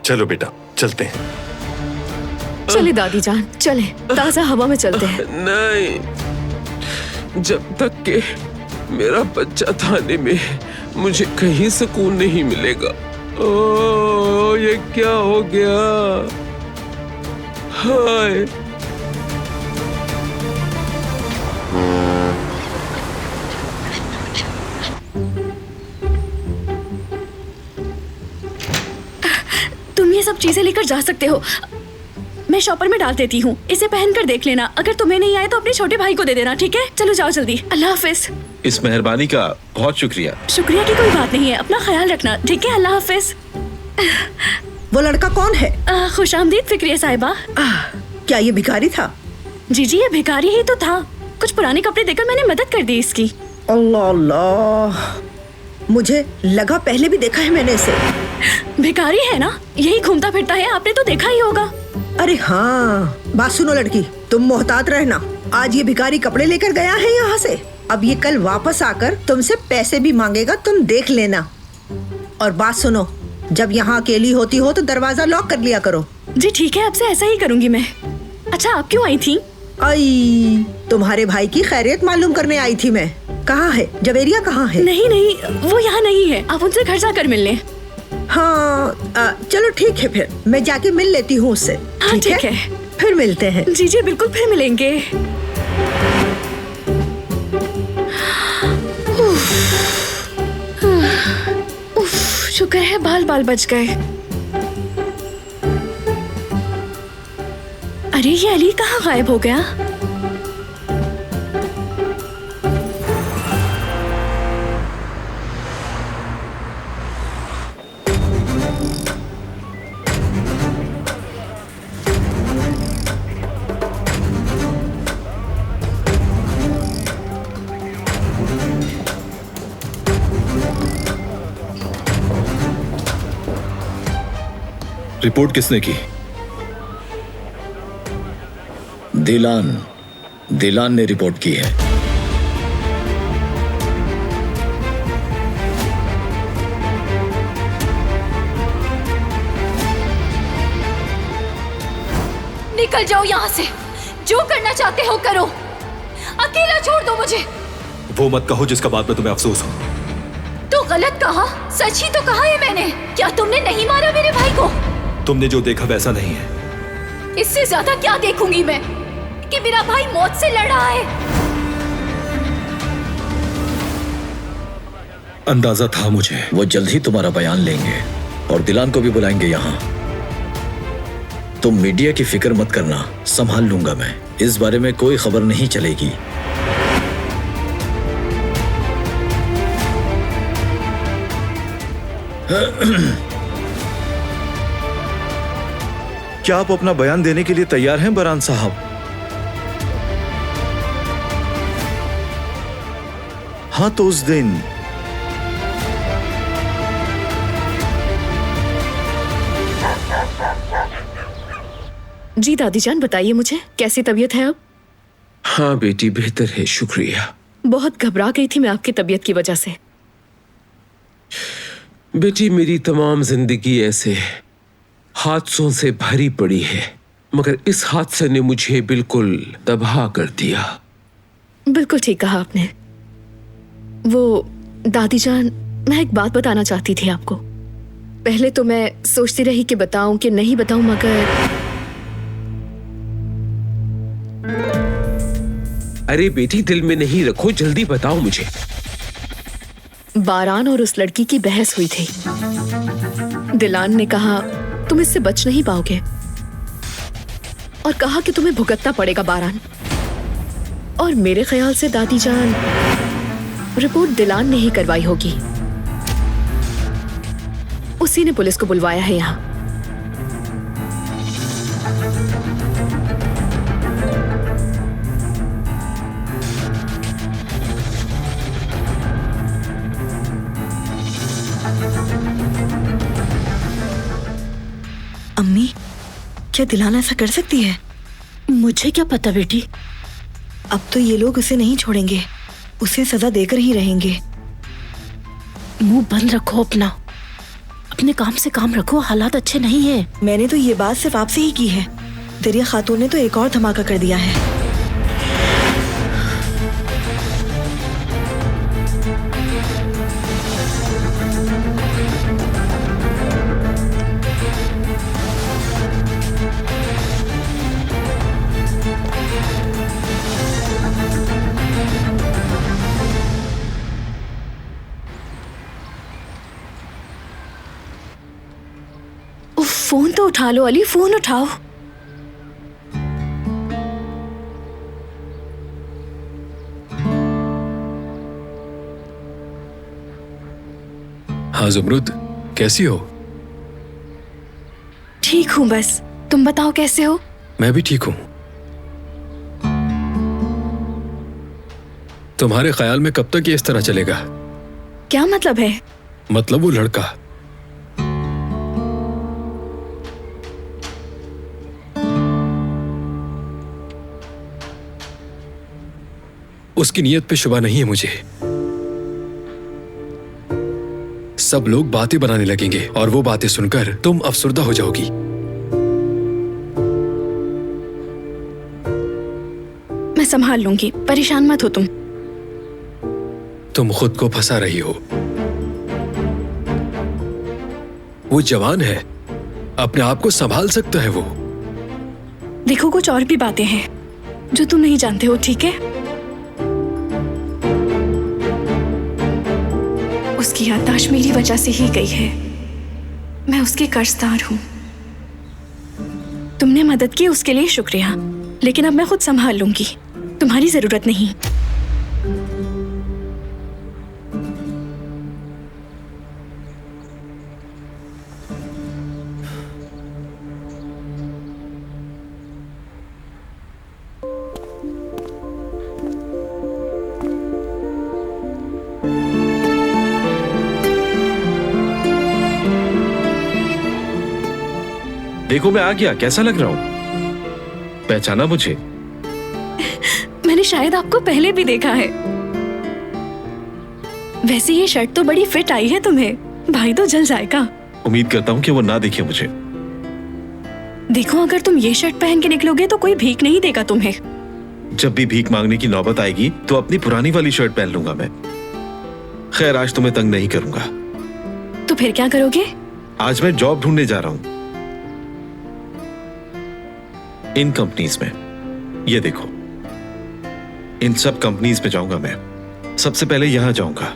चलो बेटा, चलते हैं। चले दादी जान, चले, ताजा हवा में चलते हैं। नहीं, जब तक के मेरा बच्चा थाने में, मुझे कहीं सुकून नहीं मिलेगा। ओह, ये क्या हो गया? हाय, तुम ये सब चीजें लेकर जा सकते हो, मैं शॉपर में डाल देती हूँ। इसे पहन कर देख लेना, अगर तुम्हें नहीं आए तो अपने छोटे भाई को दे देना, ठीक है? चलो जाओ जल्दी। अल्लाह हाफिज। इस मेहरबानी का बहुत शुक्रिया। शुक्रिया की कोई बात नहीं है, अपना ख्याल रखना, ठीक है? अल्लाह हाफिज। वो लड़का कौन है? खुशामदीद फिक्रिया साहिबा। क्या ये भिखारी था? जी जी, ये भिखारी ही तो था। कुछ पुराने कपड़े देकर मैंने मदद कर दी इसकी। अल्लाह अल्लाह, मुझे लगा पहले भी देखा है मैंने इसे। भिखारी है ना, यही घूमता फिरता है, आपने तो देखा ही होगा। अरे हाँ, बात सुनो लड़की, तुम मोहतात रहना। आज ये भिखारी कपड़े लेकर गया है यहाँ से, अब ये कल वापस आकर तुमसे पैसे भी मांगेगा, तुम देख लेना। और बात सुनो, जब यहाँ अकेली होती हो तो दरवाजा लॉक कर लिया करो। जी ठीक है, अब से ऐसा ही करूँगी मैं। अच्छा, आप क्यों आई थी? आई, तुम्हारे भाई की खैरियत मालूम करने आई थी मैं। कहाँ है जवेरिया, कहाँ है? नहीं नहीं, वो यहाँ नहीं है, आप उनसे घर जाकर मिल लें। हाँ, चलो ठीक है, फिर मैं जाके मिल लेती हूँ उससे। हाँ ठीक है, फिर मिलते हैं। जी जी बिल्कुल, फिर मिलेंगे। शुक्र है बाल बाल बच गए। अरे ये अली कहाँ गायब हो गया? रिपोर्ट किसने की? दिलान ने रिपोर्ट की है। निकल जाओ यहाँ से। जो करना चाहते हो करो, अकेला छोड़ दो मुझे। वो मत कहो जिसका बाद में तुम्हें अफसोस हो। तो गलत कहा, सच ही तो कहा है मैंने। क्या तुमने नहीं मारा मेरे भाई को? तुमने जो देखा वैसा नहीं है। इससे ज्यादा क्या देखूंगी मैं कि मेरा भाई मौत से लड़ रहा है। अंदाजा था मुझे। वो जल्द ही तुम्हारा बयान लेंगे और दिलान को भी बुलाएंगे यहाँ। तुम मीडिया की फिक्र मत करना, संभाल लूंगा मैं। इस बारे में कोई खबर नहीं चलेगी। क्या आप अपना बयान देने के लिए तैयार हैं बरान साहब? हाँ, तो उस दिन जी दादी जान, बताइए मुझे कैसी तबीयत है अब? हाँ बेटी, बेहतर है, शुक्रिया। बहुत घबरा गई थी मैं आपकी तबीयत की वजह से। बेटी, मेरी तमाम जिंदगी ऐसे हादसों से भरी पड़ी है, मगर इस हादसे ने मुझे बिल्कुल तबाह कर दिया। बिल्कुल ठीक कहा आपने। वो दादी जान, मैं एक बात बताना चाहती थी आपको। पहले तो मैं सोचती रही कि बताऊं कि नहीं बताऊं, मगर अरे बेटी, दिल में नहीं रखो, जल्दी बताओ मुझे। बारान और उस लड़की की बहस हुई थी। दिलान ने कहा तुम इससे बच नहीं पाओगे और कहा कि तुम्हें भुगतना पड़ेगा बारान। और मेरे ख्याल से दादी जान, रिपोर्ट दिलान ने ही करवाई होगी। उसी ने पुलिस को बुलवाया है यहाँ। अम्मी, क्या दिलान ऐसा कर सकती है? मुझे क्या पता बेटी। अब तो ये लोग उसे नहीं छोड़ेंगे, उसे सजा देकर ही रहेंगे। मुंह बंद रखो अपना, अपने काम से काम रखो, हालात अच्छे नहीं है। मैंने तो ये बात सिर्फ आपसे ही की है। दरिया खातून ने तो एक और धमाका कर दिया है। फोन तो उठा लो अली, फोन उठाओ। हाँ ज़ुमरुद, कैसी हो? ठीक हूँ, बस तुम बताओ कैसे हो? मैं भी ठीक हूँ। तुम्हारे ख्याल में कब तक ये इस तरह चलेगा? क्या मतलब है? मतलब वो लड़का, उसकी नीयत पे शुबा नहीं है मुझे। सब लोग बातें बनाने लगेंगे और वो बातें सुनकर तुम अफसुर्दा हो जाओगी। मैं संभाल लूंगी, परेशान मत हो तुम। तुम खुद को फंसा रही हो। वो जवान है, अपने आप को संभाल सकता है वो। देखो, कुछ और भी बातें हैं जो तुम नहीं जानते हो, ठीक है? उसकी याददाश्त मेरी वजह से ही गई है। मैं उसकी कर्जदार हूं। तुमने मदद की, उसके लिए शुक्रिया, लेकिन अब मैं खुद संभाल लूंगी, तुम्हारी जरूरत नहीं। देखो मैं आ गया, कैसा लग रहा हूँ? पहचाना मुझे? मैंने शायद आपको पहले भी देखा है। वैसे ये शर्ट तो बड़ी फिट आई है तुम्हें, भाई तो जल जाएगा। उम्मीद करता हूँ कि वो ना देखे मुझे। देखो, अगर तुम ये शर्ट पहन के निकलोगे तो कोई भीख नहीं देगा तुम्हें। जब भी भीख मांगने की नौबत आएगी तो अपनी पुरानी वाली शर्ट पहन लूंगा मैं। खैर, आज तुम्हें तंग नहीं करूंगा। तो फिर क्या करोगे? आज मैं जॉब ढूंढने जा रहा हूं इन कंपनीज में। ये देखो, इन सब कंपनीज में जाऊंगा मैं। सबसे पहले यहां जाऊंगा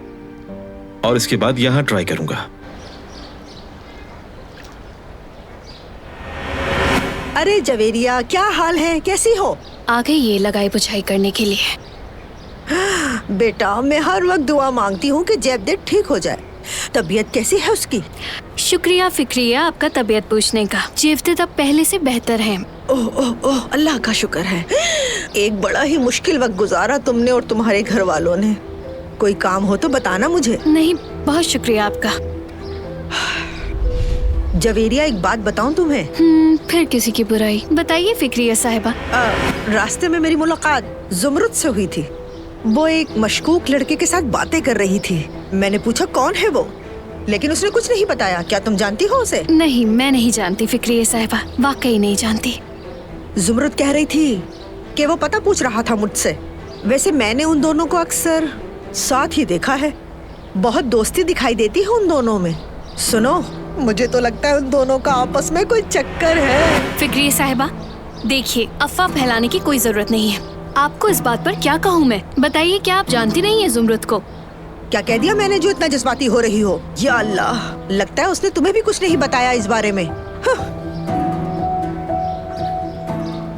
और इसके बाद यहां ट्राई करूंगा। अरे जवेरिया, क्या हाल है, कैसी हो? आ गई ये लगाई बुझाई करने के लिए। बेटा, मैं हर वक्त दुआ मांगती हूँ कि जेवदेत ठीक हो जाए। तबीयत कैसी है उसकी? शुक्रिया फिक्रिया आपका तबीयत पूछने का। जेवदेत अब पहले से बेहतर है। ओह ओह ओह, अल्लाह का शुक्र है। एक बड़ा ही मुश्किल वक्त गुजारा तुमने और तुम्हारे घर वालों ने। कोई काम हो तो बताना मुझे। नहीं, बहुत शुक्रिया आपका। जवेरिया, एक बात बताऊं तुम्हें? फिर किसी की बुराई? बताइए फिक्रिया साहिबा। रास्ते में मेरी मुलाकात जुमरुद से हुई थी। वो एक मशकूक लड़के के साथ बातें कर रही थी। मैंने पूछा कौन है वो, लेकिन उसने कुछ नहीं बताया। क्या तुम जानती हो उसे? नहीं, मैं नहीं जानती फिक्रिया साहिबा, वाकई नहीं जानती। जुमरुद कह रही थी कि वो पता पूछ रहा था मुझसे। वैसे मैंने उन दोनों को अक्सर साथ ही देखा है। बहुत दोस्ती दिखाई देती है उन दोनों में। सुनो, मुझे तो लगता है उन दोनों का आपस में कोई चक्कर है। फिक्रिया साहिबा, देखिए, अफवाह फैलाने की कोई जरूरत नहीं है। आपको इस बात पर क्या कहूँ मैं? बताइए, क्या आप जानती नहीं है जुमरुद को? क्या कह दिया मैंने जो इतना जज्बाती हो रही हो? या अल्लाह, लगता है उसने तुम्हें भी कुछ नहीं बताया इस बारे में।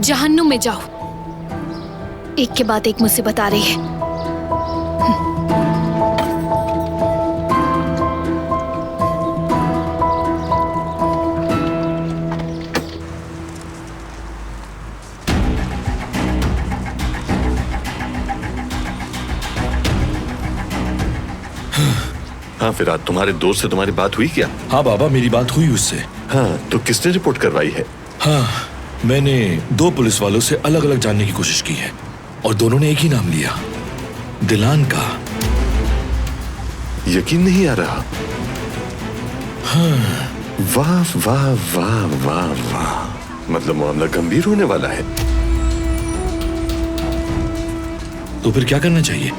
जहन्नुम में जाओ, एक के बाद एक मुसीबत आ रही है। हाँ फिराद, तुम्हारे दोस्त से तुम्हारी बात हुई क्या? हाँ बाबा, मेरी बात हुई उससे। हाँ, तो किसने रिपोर्ट करवाई है? हाँ, मैंने 2 पुलिस वालों से अलग अलग जानने की कोशिश की है और दोनों ने एक ही नाम लिया, दिलान का। यकीन नहीं आ रहा। हाँ। वाह वाह वाह वाह वाह, मतलब मामला गंभीर होने वाला है। तो फिर क्या करना चाहिए?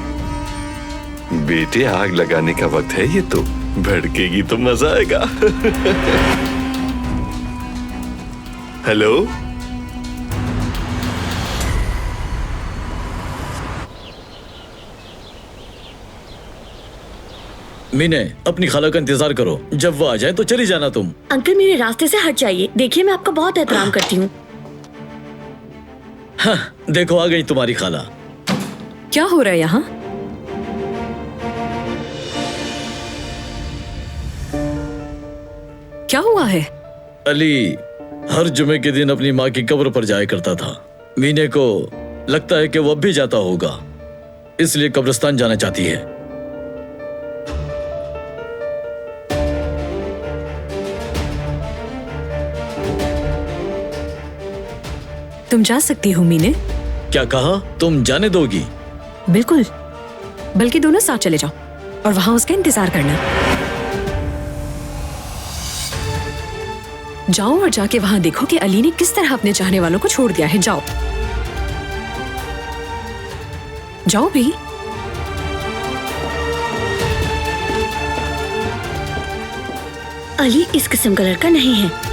बेटे, आग लगाने का वक्त है ये तो। भड़केगी तो मजा आएगा। हेलो, मीने, अपनी खाला का इंतजार करो। जब वो आ जाए तो चली जाना तुम। अंकल, मेरे रास्ते से हट जाइए। देखिए, मैं आपका बहुत एहतराम करती हूँ। हाँ, देखो आ गई तुम्हारी खाला। क्या हो रहा है यहाँ? क्या हुआ है? अली हर जुमे के दिन अपनी माँ की कब्र पर जाया करता था। मीने को लगता है कि वो अब भी जाता होगा, इसलिए कब्रिस्तान जाना चाहती है। तुम जा सकती हो मीने। क्या कहा? तुम जाने दोगी? बिल्कुल, बल्कि दोनों साथ चले जाओ और वहां उसका इंतजार करना। जाओ और जाके वहां देखो कि अली ने किस तरह अपने चाहने वालों को छोड़ दिया है। जाओ जाओ भी। अली इस किस्म का लड़का नहीं है।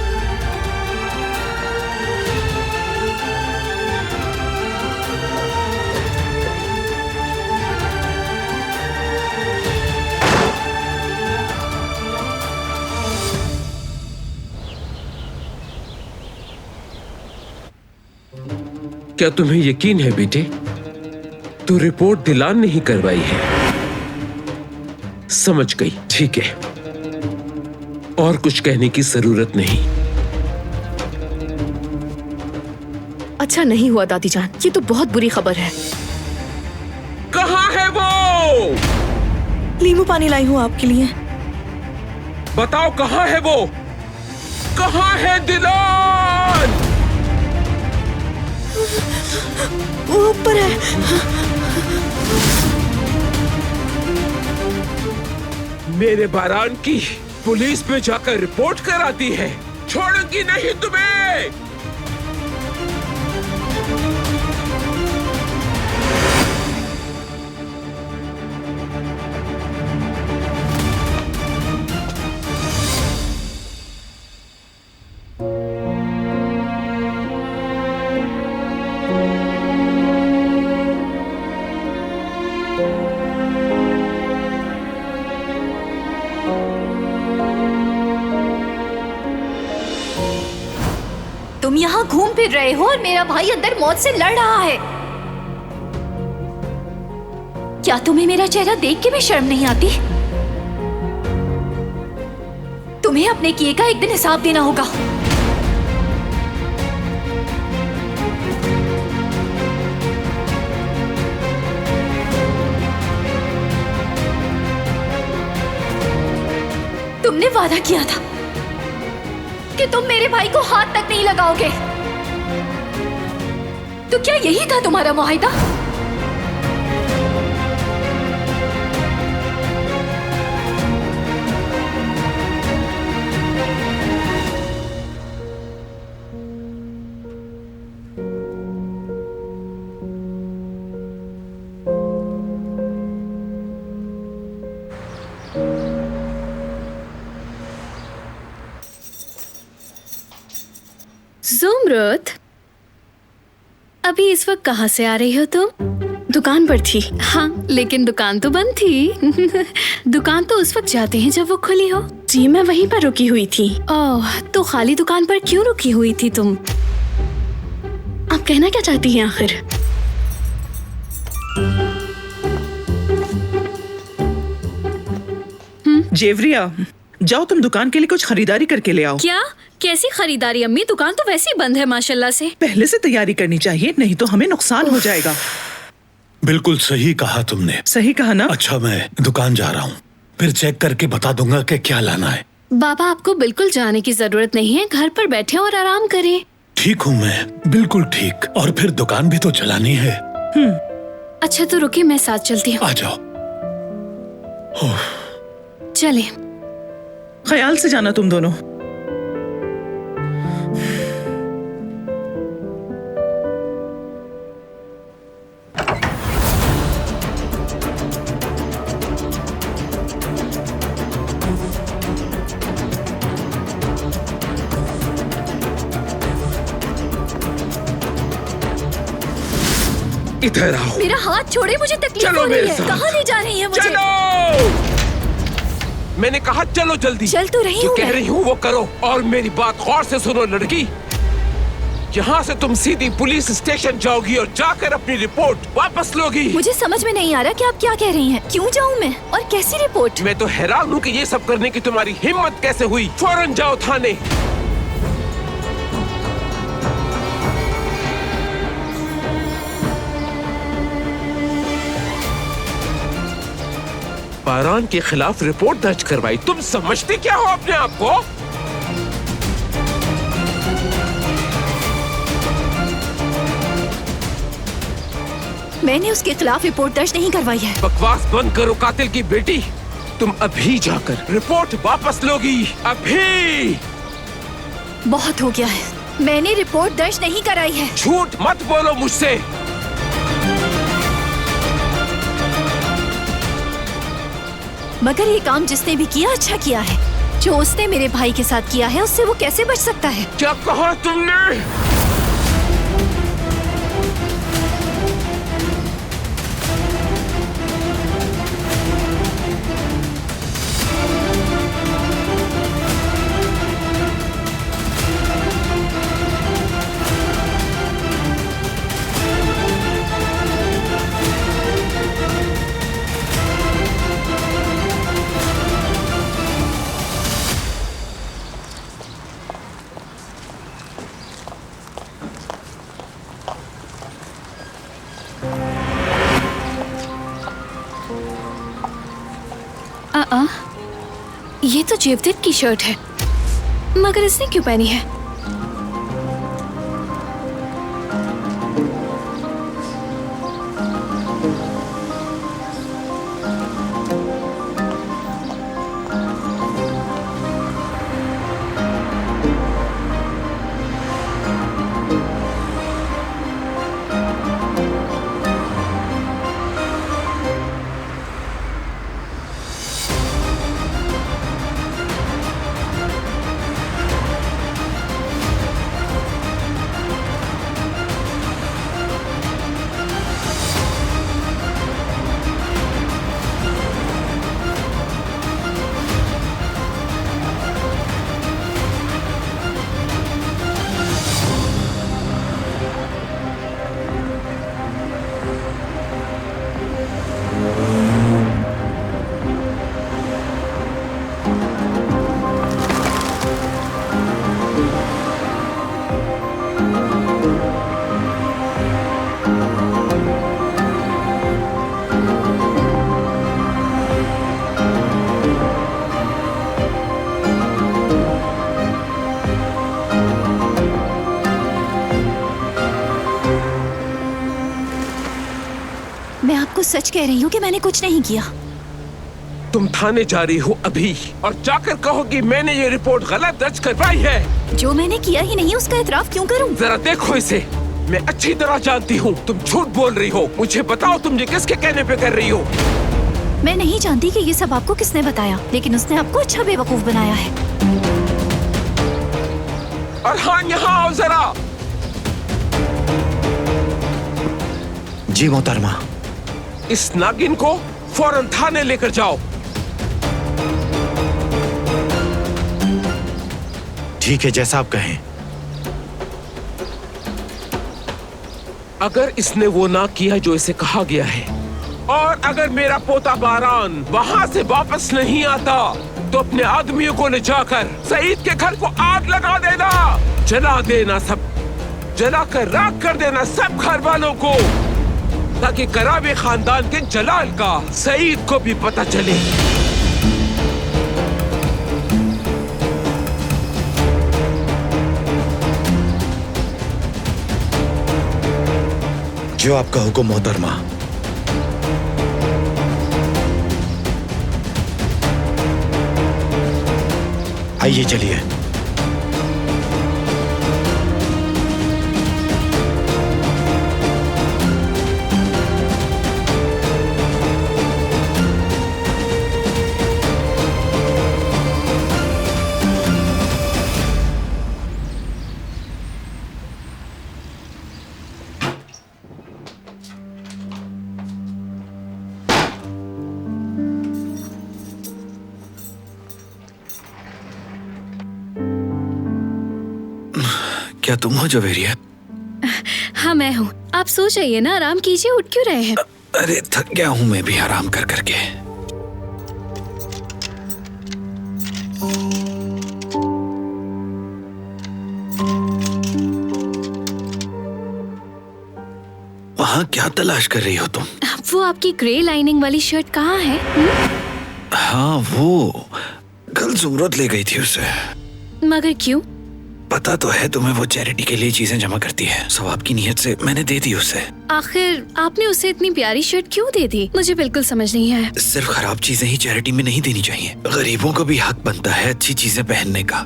क्या तुम्हें यकीन है बेटे, तो रिपोर्ट दिलान नहीं करवाई है? समझ गई, ठीक है, और कुछ कहने की जरूरत नहीं। अच्छा नहीं हुआ दादी जान, ये तो बहुत बुरी खबर है। कहाँ है वो? नींबू पानी लाई हूँ आपके लिए। बताओ कहाँ है वो? कहाँ है दिलान? बारान! वो ऊपर है। मेरे बारान की पुलिस पे जाकर रिपोर्ट कराती है। छोड़ूंगी नहीं तुम्हें। तुम यहाँ घूम फिर रहे हो और मेरा भाई अंदर मौत से लड़ रहा है। क्या तुम्हें मेरा चेहरा देख के भी शर्म नहीं आती? तुम्हें अपने किए का एक दिन हिसाब देना होगा। तुमने वादा किया था कि तुम मेरे भाई को हाथ तक नहीं लगाओगे, तो क्या यही था तुम्हारा मुआहिदा? ज़ुमरत, अभी इस वक्त कहाँ से आ रही हो तुम? दुकान पर थी। हाँ, लेकिन दुकान तो बंद थी। दुकान तो उस वक्त जाते हैं जब वो खुली हो। जी, मैं वहीं पर रुकी हुई थी। ओह, तो खाली दुकान पर क्यों रुकी हुई थी तुम? आप कहना क्या चाहती हैं आखिर? जेवरिया, जाओ तुम दुकान के लिए कुछ खरीदारी करके ले आओ। क्या? कैसी खरीदारी अम्मी? दुकान तो वैसे ही बंद है माशाल्लाह से। पहले से तैयारी करनी चाहिए, नहीं तो हमें नुकसान हो जाएगा। बिल्कुल सही कहा तुमने। सही कहा ना? अच्छा, मैं दुकान जा रहा हूँ, फिर चेक करके बता दूंगा कि क्या लाना है। बाबा, आपको बिल्कुल जाने की जरूरत नहीं है, घर पर बैठे और आराम करें। ठीक हूँ मैं, बिल्कुल ठीक। और फिर दुकान भी तो चलानी है। अच्छा तो रुकिए, मैं साथ चलती हूँ। आ जाओ। चले। ख्याल से जाना तुम दोनों। इधर आओ। मेरा हाथ छोड़े, मुझे तकलीफ हो रही है। कहाँ ले जा रही है मुझे? चलो! मैंने कहा चलो जल्दी। चल तो रही हूँ। जो कह रही हूँ वो करो और मेरी बात गौर से सुनो लड़की। यहाँ से तुम सीधी पुलिस स्टेशन जाओगी और जाकर अपनी रिपोर्ट वापस लोगी। मुझे समझ में नहीं आ रहा कि आप क्या कह रही हैं। क्यों जाऊँ मैं और कैसी रिपोर्ट? मैं तो हैरान हूँ कि ये सब करने की तुम्हारी हिम्मत कैसे हुई। फौरन जाओ थाने। बारान के खिलाफ रिपोर्ट दर्ज करवाई। तुम समझते क्या हो अपने आप को? मैंने उसके खिलाफ रिपोर्ट दर्ज नहीं करवाई है। बकवास बंद करो कातिल की बेटी। तुम अभी जाकर रिपोर्ट वापस लोगी। अभी। बहुत हो गया है, मैंने रिपोर्ट दर्ज नहीं कराई है। झूठ मत बोलो मुझसे। मगर ये काम जिसने भी किया अच्छा किया है। जो उसने मेरे भाई के साथ किया है उससे वो कैसे बच सकता है? क्या कहा तुमने? ये तो जेवदेव की शर्ट है, मगर इसने क्यों पहनी है? सच कह रही हूँ कि मैंने कुछ नहीं किया। तुम थाने जा रही हो अभी और जाकर कहोगी मैंने ये रिपोर्ट गलत दर्ज करवाई है। जो मैंने किया ही नहीं उसका इतराफ क्यों करूं? जरा देखो इसे, मैं अच्छी तरह जानती हूँ तुम झूठ बोल रही हो। मुझे बताओ तुम ये किसके कहने पे कर रही हो? मैं नहीं जानती कि ये सब आपको किसने बताया, लेकिन उसने आपको अच्छा बेवकूफ बनाया है। और हाँ, यहाँ आओ जरा। जी मोहतरमा। इस नागिन को फौरन थाने लेकर जाओ। ठीक है, जैसा आप कहें। अगर इसने वो ना किया जो इसे कहा गया है, और अगर मेरा पोता बारान वहाँ से वापस नहीं आता, तो अपने आदमियों को ले जाकर सईद के घर को आग लगा देना, जला देना, सब जलाकर राख कर देना सब घर वालों को, ताकि कराबे खानदान के जलाल का सईद को भी पता चले। जो आपका हुक्म मोहतरमा। आइए चलिए। क्या तुम हो जवेरिया? हाँ मैं हूँ। आप सो जाइए ना, आराम कीजिए, उठ क्यों रहे हैं? अरे थक गया हूँ मैं भी आराम कर करके। वहाँ क्या तलाश कर रही हो तुम? वो आपकी ग्रे लाइनिंग वाली शर्ट कहाँ है? हाँ वो कल जुमरत ले गई थी उसे। मगर क्यों? पता तो है तुम्हें, वो चैरिटी के लिए चीजें जमा करती है। सवाब की नीयत से मैंने दे दी उसे। आखिर आपने उसे इतनी प्यारी शर्ट क्यों दे दी? मुझे बिल्कुल समझ नहीं आया। सिर्फ खराब चीजें ही चैरिटी में नहीं देनी चाहिए। गरीबों को भी हक बनता है अच्छी चीजें पहनने का।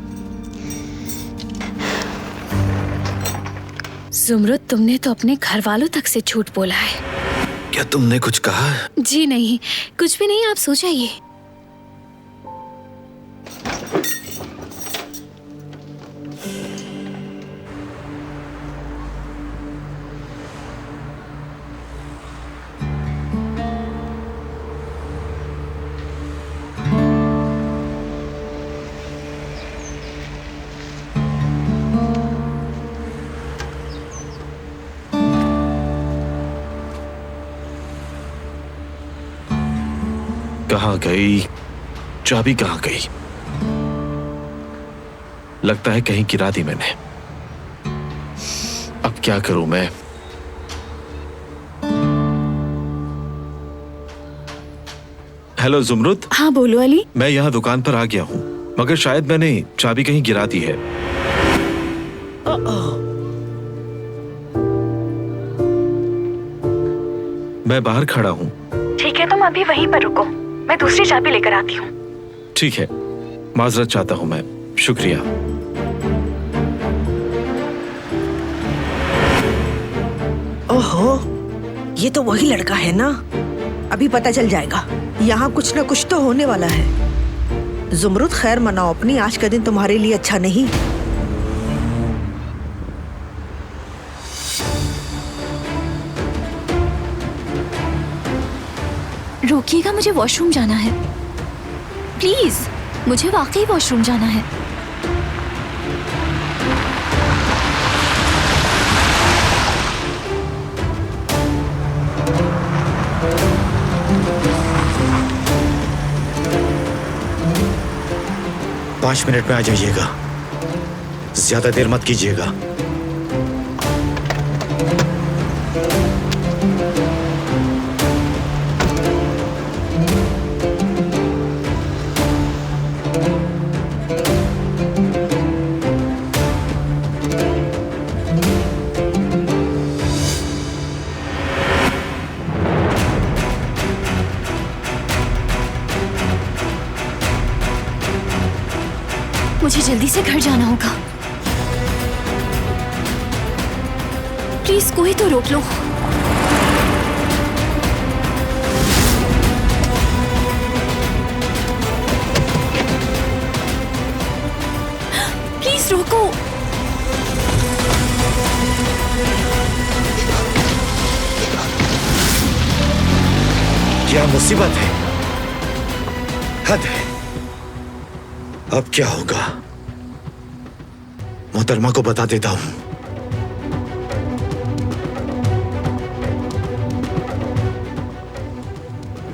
जुमरुद, तुमने तो अपने घर वालों तक से झूठ बोला है। क्या तुमने कुछ कहा? जी नहीं, कुछ भी नहीं, आप सो जाइए। कहाँ गई? चाबी कहाँ गई? लगता है कहीं गिरा दी मैंने। अब क्या करूं मैं? हेलो जुमरुद। हाँ बोलो अली। मैं यहाँ दुकान पर आ गया हूँ, मगर शायद मैंने चाबी कहीं गिरा दी है। मैं बाहर खड़ा हूँ। ठीक है, तुम अभी वहीं पर रुको, मैं दूसरी चाबी लेकर आती हूँ। ठीक है, माजरत चाहता हूँ मैं। शुक्रिया। ओहो, ये तो वही लड़का है ना। अभी पता चल जाएगा। यहाँ कुछ ना कुछ तो होने वाला है। जुमरुद खैर मनाओ अपनी, आज का दिन तुम्हारे लिए अच्छा नहीं। रोकिएगा, मुझे वॉशरूम जाना है। प्लीज, मुझे वाकई वॉशरूम जाना है। पाँच मिनट में आ जाइएगा, ज्यादा देर मत कीजिएगा। जल्दी से घर जाना होगा। प्लीज कोई तो रोक लो। प्लीज रोको। क्या मुसीबत है, हद है। अब क्या होगा, मोहतरमा को बता देता हूं।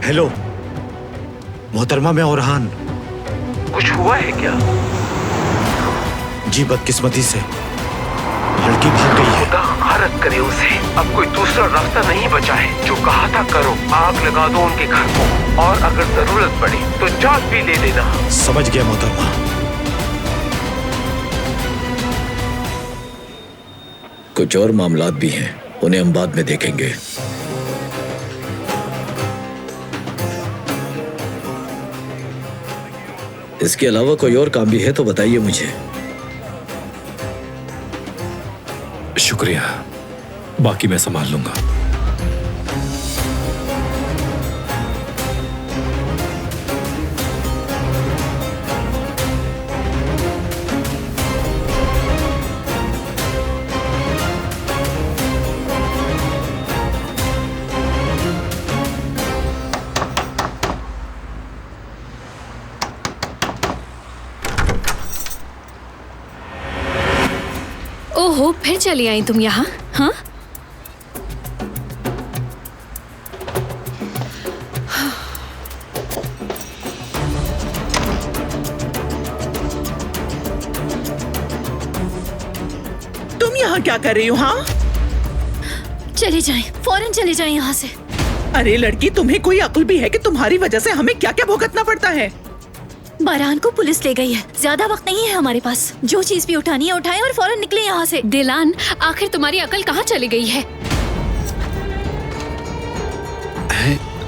हेलो मोहतरमा, मैं ओरहान। कुछ हुआ है क्या? जी बदकिस्मती से लड़की भाग गई है। खुदा हरत करे उसे। अब कोई दूसरा रास्ता नहीं बचा है। जो कहा था करो, आग लगा दो उनके घर को, और अगर जरूरत पड़ी तो जान भी ले लेना। समझ गया मोहतरमा। कुछ और मामलात भी हैं, उन्हें हम बाद में देखेंगे। इसके अलावा कोई और काम भी है तो बताइए मुझे। शुक्रिया, बाकी मैं संभाल लूंगा। ओहो, फिर चली आई तुम यहाँ? हाँ, तुम यहाँ क्या कर रही हो? हाँ, चले जाएं, फौरन चले जाएं यहाँ से। अरे लड़की, तुम्हें कोई अक्ल भी है कि तुम्हारी वजह से हमें क्या क्या भुगतना पड़ता है? बारान को पुलिस ले गई है, ज्यादा वक्त नहीं है हमारे पास। जो चीज भी उठानी है उठाएं और फौरन निकले यहाँ से। दिलान, आखिर तुम्हारी अकल कहाँ चली गई है?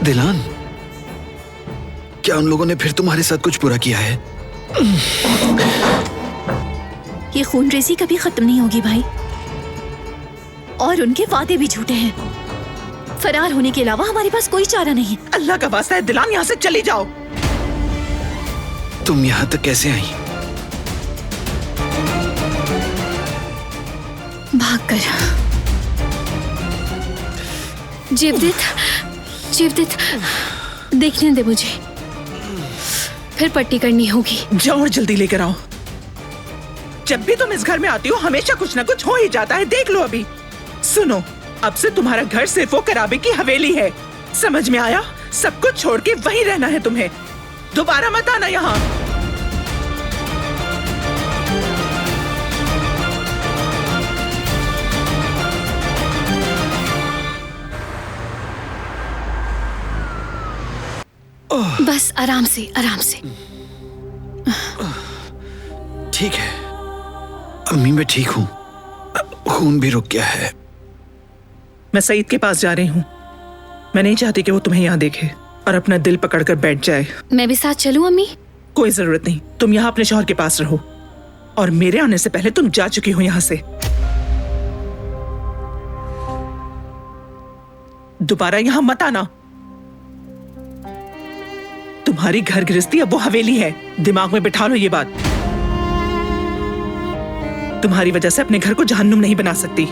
दिलान, क्या उन लोगों ने फिर तुम्हारे साथ कुछ बुरा किया है? ये खूनरेजी कभी खत्म नहीं होगी भाई, और उनके वादे भी झूठे हैं। फरार होने के अलावा हमारे पास कोई चारा नहीं। अल्लाह का वास्ता है दिलान, यहाँ से चली जाओ। तुम यहाँ तक कैसे आई? भागकर। जीवदित, देखने दे मुझे, फिर पट्टी करनी होगी। जाओ और जल्दी लेकर आओ। जब भी तुम इस घर में आती हो हमेशा कुछ न कुछ हो ही जाता है, देख लो अभी। सुनो, अब से तुम्हारा घर सिर्फ वो कराबे की हवेली है, समझ में आया? सब कुछ छोड़ के वहीं रहना है तुम्हें, दोबारा मत आना यहाँ। बस आराम से, आराम से। ठीक है अम्मी, मैं ठीक हूँ, खून भी रुक गया है। मैं सईद के पास जा रही हूँ। मैं नहीं चाहती कि वो तुम्हें यहाँ देखे और अपना दिल पकड़कर बैठ जाए। मैं भी साथ चलूं अम्मी? कोई जरूरत नहीं, तुम यहाँ अपने शौहर के पास रहो, और मेरे आने से पहले तुम जा चुकी हो यहाँ से। दोबारा यहाँ मत आना। तुम्हारी घर गृहस्थी अब वो हवेली है, दिमाग में बिठा लो ये बात। तुम्हारी वजह से अपने घर को जहन्नुम नहीं बना सकती।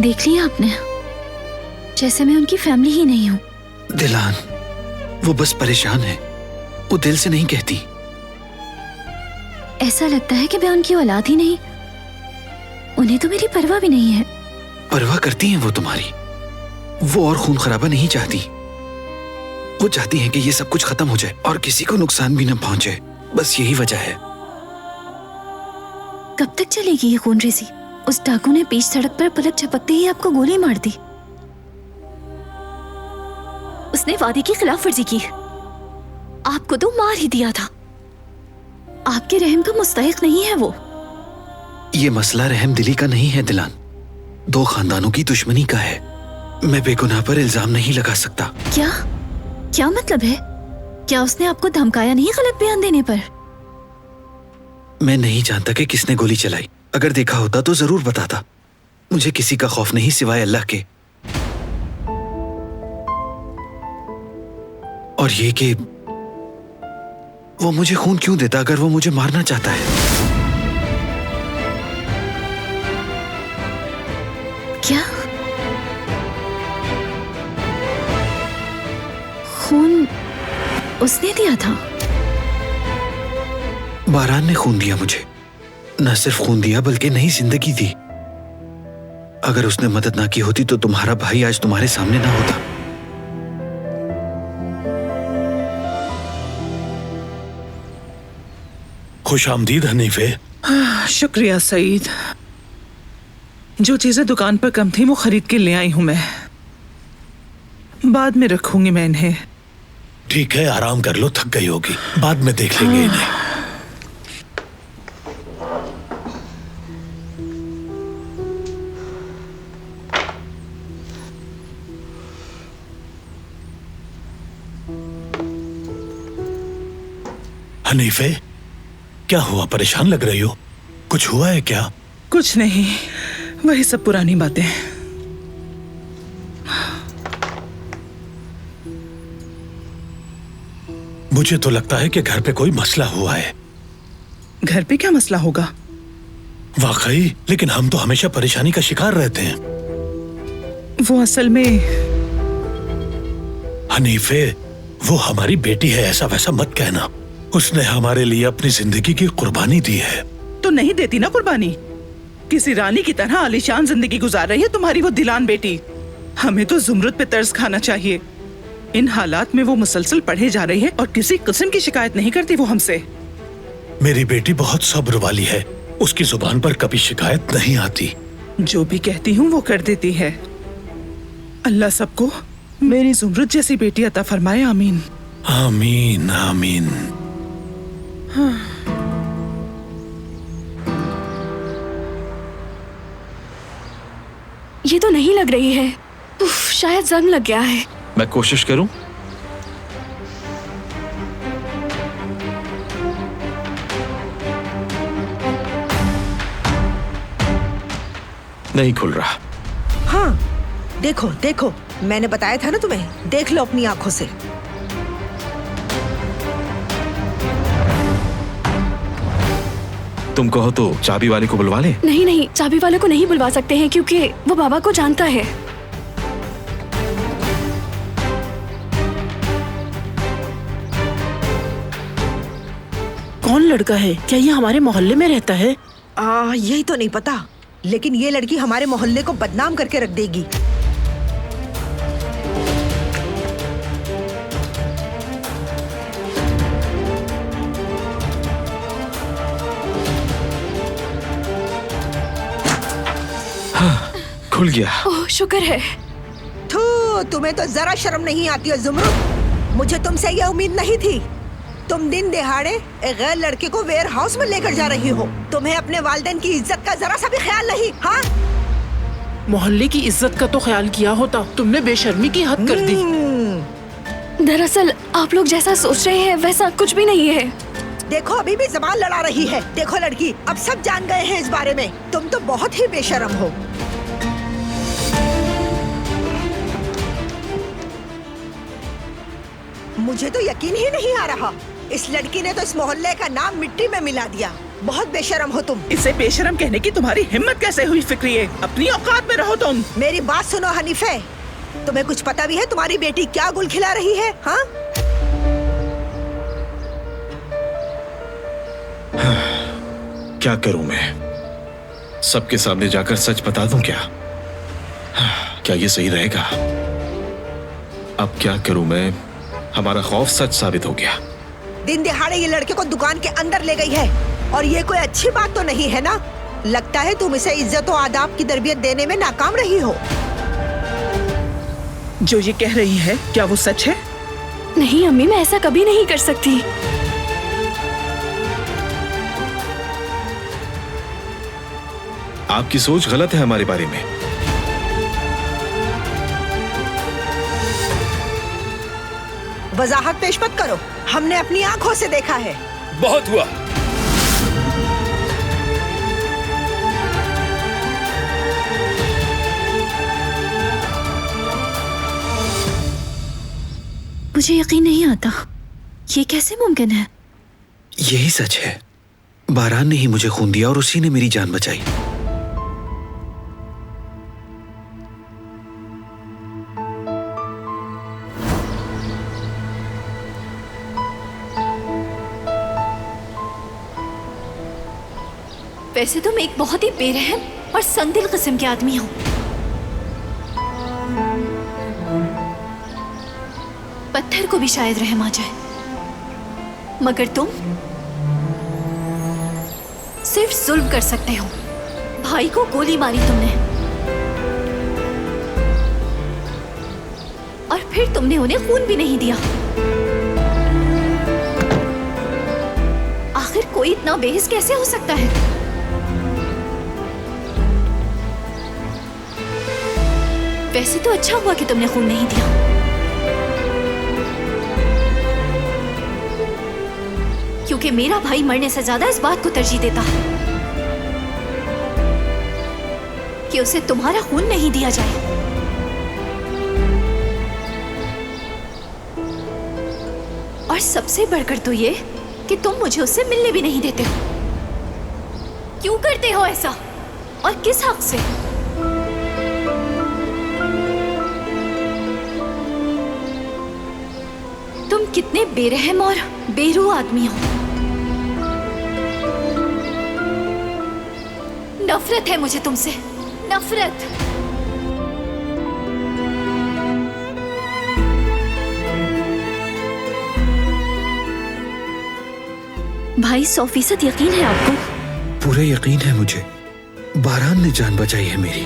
देख लिया आपने, जैसे मैं उनकी फैमिली ही नहीं हूँ। दिलान, वो बस परेशान है, वो दिल से नहीं कहती। ऐसा लगता है कि मैं उनकी औलाद ही नहीं, उन्हें तो मेरी परवाह भी नहीं है। परवाह करती हैं वो तुम्हारी, वो और खून खराबा नहीं चाहती। वो चाहती हैं कि ये सब कुछ खत्म हो जाए और किसी को नुकसान भी न पहुंचे, बस यही वजह है। कब तक चलेगी ये खूनरेजी? उस डाकू ने बीच सड़क पर पलक झपकते ही आपको गोली मार दी। उसने वादे की खिलाफ वर्जी की, आपको तो मार ही दिया था। आपके रहम का मुस्तहिक नहीं है वो। ये मसला रहम दिली का नहीं है दिलान, दो खानदानों की दुश्मनी का है। मैं बेगुनाह पर इल्जाम नहीं लगा सकता। क्या मतलब है? क्या उसने आपको धमकाया नहीं गलत बयान देने पर? मैं नहीं जानता कि किसने गोली चलाई। अगर देखा होता तो जरूर बताता। मुझे किसी का खौफ नहीं सिवाय अल्लाह के। और ये कि वो मुझे खून क्यों देता अगर वो मुझे मारना चाहता है? क्या खून उसने दिया था? बारान ने खून दिया मुझे। न सिर्फ खून दिया बल्कि नई जिंदगी दी। अगर उसने मदद ना की होती तो तुम्हारा भाई आज तुम्हारे सामने ना होता। खुश आमदीद हनीफे। शुक्रिया सईद। जो चीजें दुकान पर कम थी वो खरीद के ले आई हूं मैं। बाद में रखूंगी मैं इन्हें। ठीक है, आराम कर लो, थक गई होगी, बाद में देख लेंगे इन्हें। हनीफे, क्या हुआ? परेशान लग रही हो? कुछ हुआ है क्या? कुछ नहीं, वही सब पुरानी बातें। मुझे तो लगता है कि घर पे कोई मसला हुआ है। घर पे क्या मसला होगा? वाकई, लेकिन हम तो हमेशा परेशानी का शिकार रहते हैं। वो असल में हनीफे, वो हमारी बेटी है, ऐसा वैसा मत कहना। उसने हमारे लिए अपनी जिंदगी की कुर्बानी दी है। तो नहीं देती ना कुर्बानी? किसी रानी की तरह आलीशान जिंदगी गुजार रही है तुम्हारी वो दिलान बेटी। हमें तो जुमरुद पे तरस खाना चाहिए। इन हालात में वो मुसलसल पढ़े जा रही है और किसी किस्म की शिकायत नहीं करती वो हमसे। मेरी बेटी बहुत सब्र वाली है, उसकी जुबान पर कभी शिकायत नहीं आती। जो भी कहती हूँ वो कर देती है। अल्लाह सबको मेरी जुमरुद जैसी बेटी अता फरमाए। आमीन आमीन आमीन। हाँ। ये तो नहीं लग रही है। उफ, शायद जंग लग गया है। मैं कोशिश करूं? नहीं खुल रहा। हाँ, देखो देखो, मैंने बताया था ना तुम्हें, देख लो अपनी आंखों से। तुम कहो तो चाबी वाले को बुलवा ले? नहीं नहीं, चाबी वाले को नहीं बुलवा सकते हैं क्योंकि वो बाबा को जानता है। कौन लड़का है? क्या ये हमारे मोहल्ले में रहता है? यही तो नहीं पता, लेकिन ये लड़की हमारे मोहल्ले को बदनाम करके रख देगी। खुल गया। ओह, शुक्र है। तुम्हें तो जरा शर्म नहीं आती है जुमरुद। मुझे तुमसे यह उम्मीद नहीं थी। तुम दिन दिहाड़े एक गैर लड़के को वेयर हाउस में लेकर जा रही हो। तुम्हें अपने वालिदैन की इज्जत का जरा सा भी ख्याल नहीं। हाँ, मोहल्ले की इज्जत का तो ख्याल किया होता, तुमने बेशर्मी की हद कर दी। दरअसल आप लोग जैसा सोच रहे हैं वैसा कुछ भी नहीं है। देखो अभी भी जबान लड़ा रही है। देखो लड़की, अब सब जान गए हैं इस बारे में। तुम तो बहुत ही बेशर्म हो। मुझे तो यकीन ही नहीं आ रहा, इस लड़की ने तो इस मोहल्ले का नाम मिट्टी में मिला दिया। बहुत बेशर्म हो तुम। इसे बेशर्म कहने की तुम्हारी हिम्मत कैसे हुई? फिक्रिए, अपनी औकात में रहो तुम। मेरी बात सुनो हनीफे, तुम्हें कुछ पता भी है तुम्हारी बेटी क्या गुल खिला रही है? हाँ? क्या करूं मैं? सबके सामने जाकर सच बता दूं क्या? क्या ये सही रहेगा? अब क्या करूं मैं? हमारा खौफ सच साबित हो गया। दिन दिहाड़े ये लड़के को दुकान के अंदर ले गई है और ये कोई अच्छी बात तो नहीं है ना? लगता है तुम इसे इज्जत और आदाब की तरबियत देने में नाकाम रही हो। जो ये कह रही है क्या वो सच है? नहीं अम्मी, मैं ऐसा कभी नहीं कर सकती। आपकी सोच गलत है हमारे बारे में। वजाहत पेश मत करो, हमने अपनी आंखों से देखा है। बहुत हुआ। मुझे यकीन नहीं आता, ये कैसे मुमकिन है? यही सच है। बारान ने ही मुझे खून दिया और उसी ने मेरी जान बचाई। वैसे तुम एक बहुत ही बेरहम और संदिल किस्म के आदमी हो। पत्थर को भी शायद रहम आ जाए, मगर तुम सिर्फ जुल्म कर सकते हो। भाई को गोली मारी तुमने और फिर तुमने उन्हें खून भी नहीं दिया। आखिर कोई इतना बेहिस कैसे हो सकता है? वैसे तो अच्छा हुआ कि तुमने खून नहीं दिया, क्योंकि मेरा भाई मरने से ज्यादा इस बात को तरजीह देता कि उसे तुम्हारा खून नहीं दिया जाए। और सबसे बढ़कर तो ये कि तुम मुझे उससे मिलने भी नहीं देते हो। क्यों करते हो ऐसा और किस हक से? तुम कितने बेरहम और बेरूह आदमी हो। नफरत है मुझे तुमसे, नफरत। भाई 100% यकीन है आपको? पूरे यकीन है मुझे। बारान ने जान बचाई है मेरी।